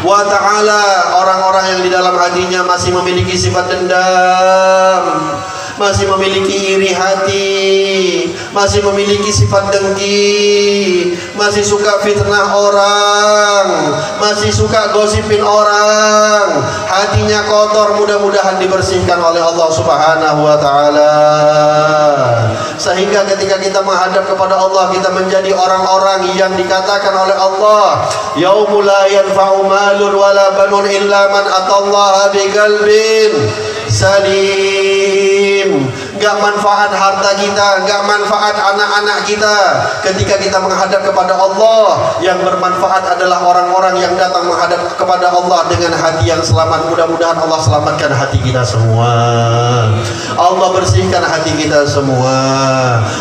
Wa Ta'ala. Orang-orang yang di dalam hatinya masih memiliki sifat dendam, masih memiliki iri hati, masih memiliki sifat dengki, masih suka fitnah orang, masih suka gosipin orang, hatinya kotor, mudah-mudahan dibersihkan oleh Allah Subhanahu Wa Ta'ala, sehingga ketika kita menghadap kepada Allah kita menjadi orang-orang yang dikatakan oleh Allah, yaumul la yanfa'u malun wala banun illa man atallaha biqalbin salim. Gak manfaat harta kita, gak manfaat anak-anak kita ketika kita menghadap kepada Allah. Yang bermanfaat adalah orang-orang yang datang menghadap kepada Allah dengan hati yang selamat. Mudah-mudahan Allah selamatkan hati kita semua, Allah bersihkan hati kita semua,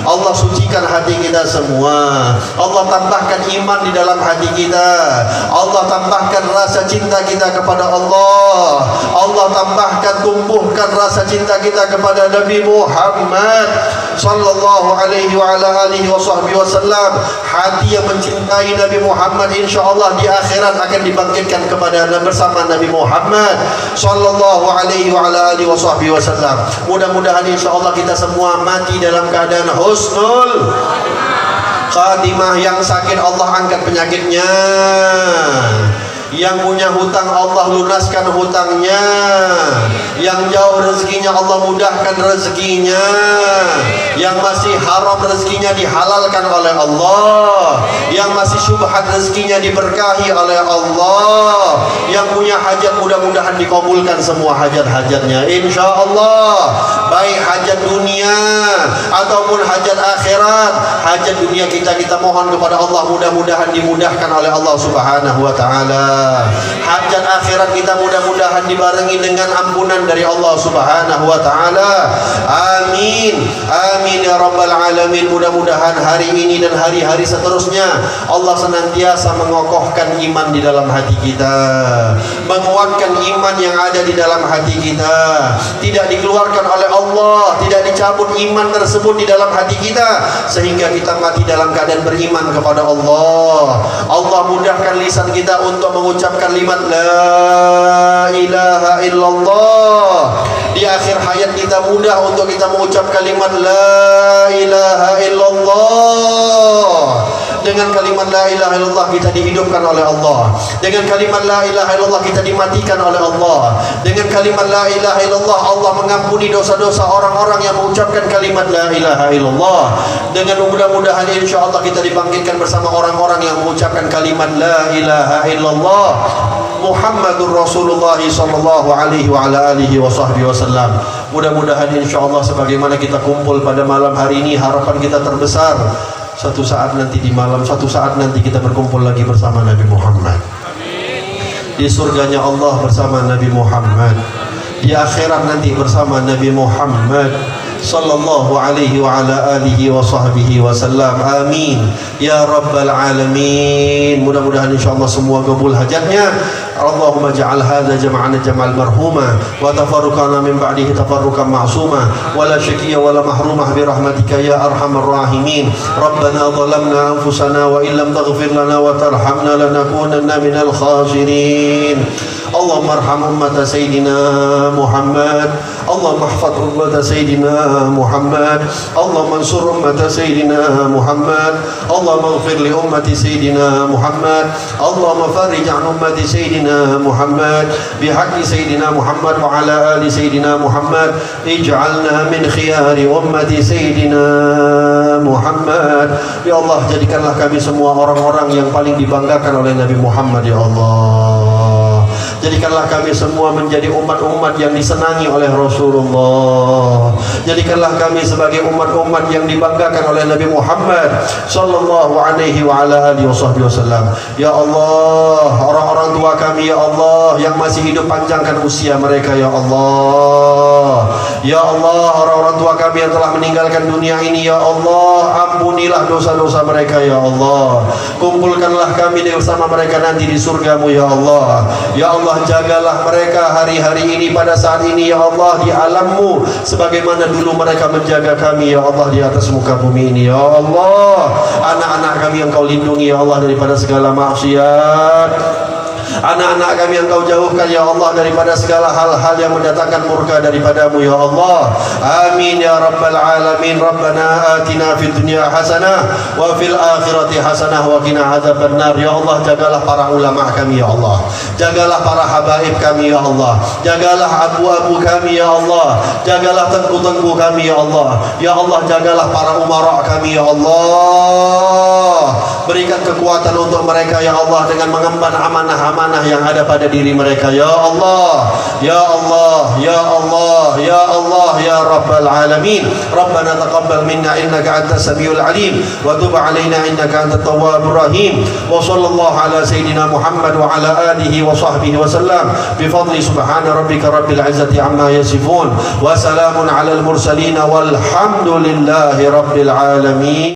Allah sucikan hati kita semua, Allah tambahkan iman di dalam hati kita, Allah tambahkan rasa cinta kita kepada Allah, Allah tambahkan, tumbuhkan rasa cinta kita kepada Nabi Muhammad sallallahu alaihi wa ala alihi wa sahbihi wasallam. Hati yang mencintai Nabi Muhammad insyaallah di akhirat akan dibangkitkan kepada bersama Nabi Muhammad sallallahu alaihi wa ala alihi wa sahbihi wasallam. Mudah-mudahan insyaallah kita semua mati dalam keadaan husnul khatimah. Yang sakit Allah angkat penyakitnya, yang punya hutang Allah lunaskan hutangnya, yang jauh rezekinya Allah mudahkan rezekinya, yang masih haram rezekinya dihalalkan oleh Allah, yang masih syubhat rezekinya diberkahi oleh Allah, yang punya hajat mudah-mudahan dikabulkan semua hajat-hajatnya insyaallah, baik hajat dunia ataupun hajat akhirat. Hajat dunia kita mohhon kepada Allah mudah-mudahan dimudahkan oleh Allah Subhanahu Wa Ta'ala. Hajat akhirat kita mudah-mudahan dibarengi dengan ampunan dari Allah Subhanahu Wa Ta'ala. Amin. Amin. Amin ya rabbal alamin. Mudah-mudahan hari ini dan hari-hari seterusnya Allah senantiasa mengokohkan iman di dalam hati kita, menguatkan iman yang ada di dalam hati kita, tidak dikeluarkan oleh Allah, tidak dicabut iman tersebut di dalam hati kita, sehingga kita mati dalam keadaan beriman kepada Allah. Allah mudahkan lisan kita untuk mengucapkan kalimat la ilaha illallah. Di akhir hayat kita mudah untuk kita mengucap kalimat la ilaha illallah. Dengan kalimat la ilaha illallah kita dihidupkan oleh Allah. Dengan kalimat la ilaha illallah kita dimatikan oleh Allah. Dengan kalimat la ilaha illallah Allah mengampuni dosa-dosa orang-orang yang mengucapkan kalimat la ilaha illallah. Dengan mudah-mudahan insyaallah kita dibangkitkan bersama orang-orang yang mengucapkan kalimat la ilaha illallah Muhammadur Rasulullah sallallahu alaihi wa ala alihi wa sahbihi wasallam. Mudah-mudahan insyaallah sebagaimana kita kumpul pada malam hari ini, harapan kita terbesar suatu saat nanti di malam, suatu saat nanti kita berkumpul lagi bersama Nabi Muhammad. Di surganya Allah bersama Nabi Muhammad. Di akhirat nanti bersama Nabi Muhammad sallallahu alaihi wa ala alihi wa sahbihi wasallam. Amin ya rabbal alamin. Mudah-mudahan insyaallah semua kabul hajatnya. Allahumma ja'al hadha jama'ana jama'al marhuma wa tafarruqana min ba'dihi tafarruqan ma'suma wa la syakiyya wa la mahrumah bi rahmatika ya arhamar rahimin. Rabbana zalamna anfusana wa illam taghfir lana wa tarhamna lanakunanna minal khasirin. Allahumma arham ummata sayyidina Muhammad. Allahumma ihfaz ummata sayyidina Muhammad. Allahumma ansur ummata sayyidina Muhammad. Allahumma ighfir li ummati sayyidina Muhammad. Allahumma farij an ummati sayyidina Muhammad bihaqqi sayyidina Muhammad wa ala ali sayyidina Muhammad. Ij'alna min khiyari ummati sayyidina Muhammad. Ya Allah, jadikanlah kami semua orang-orang yang paling dibanggakan oleh Nabi Muhammad ya Allah. Jadikanlah kami semua menjadi umat-umat yang disenangi oleh Rasulullah. Jadikanlah kami sebagai umat-umat yang dibanggakan oleh Nabi Muhammad sallallahu alaihi wa ala alihi wasallam. Ya Allah, orang-orang tua kami ya Allah yang masih hidup, panjangkan usia mereka ya Allah. Ya Allah, orang-orang tua kami yang telah meninggalkan dunia ini ya Allah, ampunilah dosa-dosa mereka ya Allah. Kumpulkanlah kami bersama mereka nanti di surgamu ya Allah. Ya Allah, jagalah mereka hari-hari ini, pada saat ini ya Allah, di alammu sebagaimana dulu mereka menjaga kami ya Allah di atas muka bumi ini ya Allah. Anak-anak kami yang kau lindungi ya Allah daripada segala maksiat. Anak-anak kami yang kau jauhkan ya Allah daripada segala hal-hal yang mendatangkan murka daripadamu ya Allah. Amin ya rabbal alamin. Rabbana atina fid dunya hasanah wa fil akhirati hasanah wa qina adzabannar. Ya Allah, jagalah para ulama kami ya Allah. Jagalah para habaib kami ya Allah. Jagalah abu-abu kami ya Allah. Jagalah tengku-tengku kami ya Allah. Ya Allah, jagalah para umara kami ya Allah. Berikan kekuatan untuk mereka ya Allah dengan mengemban amanah-amanah yang ada pada diri mereka ya Allah. Ya Allah, ya Allah, ya Allah, ya Rabbal alamin. Rabbana taqabbal minna innaka antas samiul alim wa tub alaina innaka antat tawwabur rahim. Wa sallallahu ala sayidina Muhammad wa ala alihi wa sahbihi wa sallam bi fadli subhana rabbika rabbil izzati amma yasifun wa salamun alal mursalin walhamdulillahi rabbil alamin.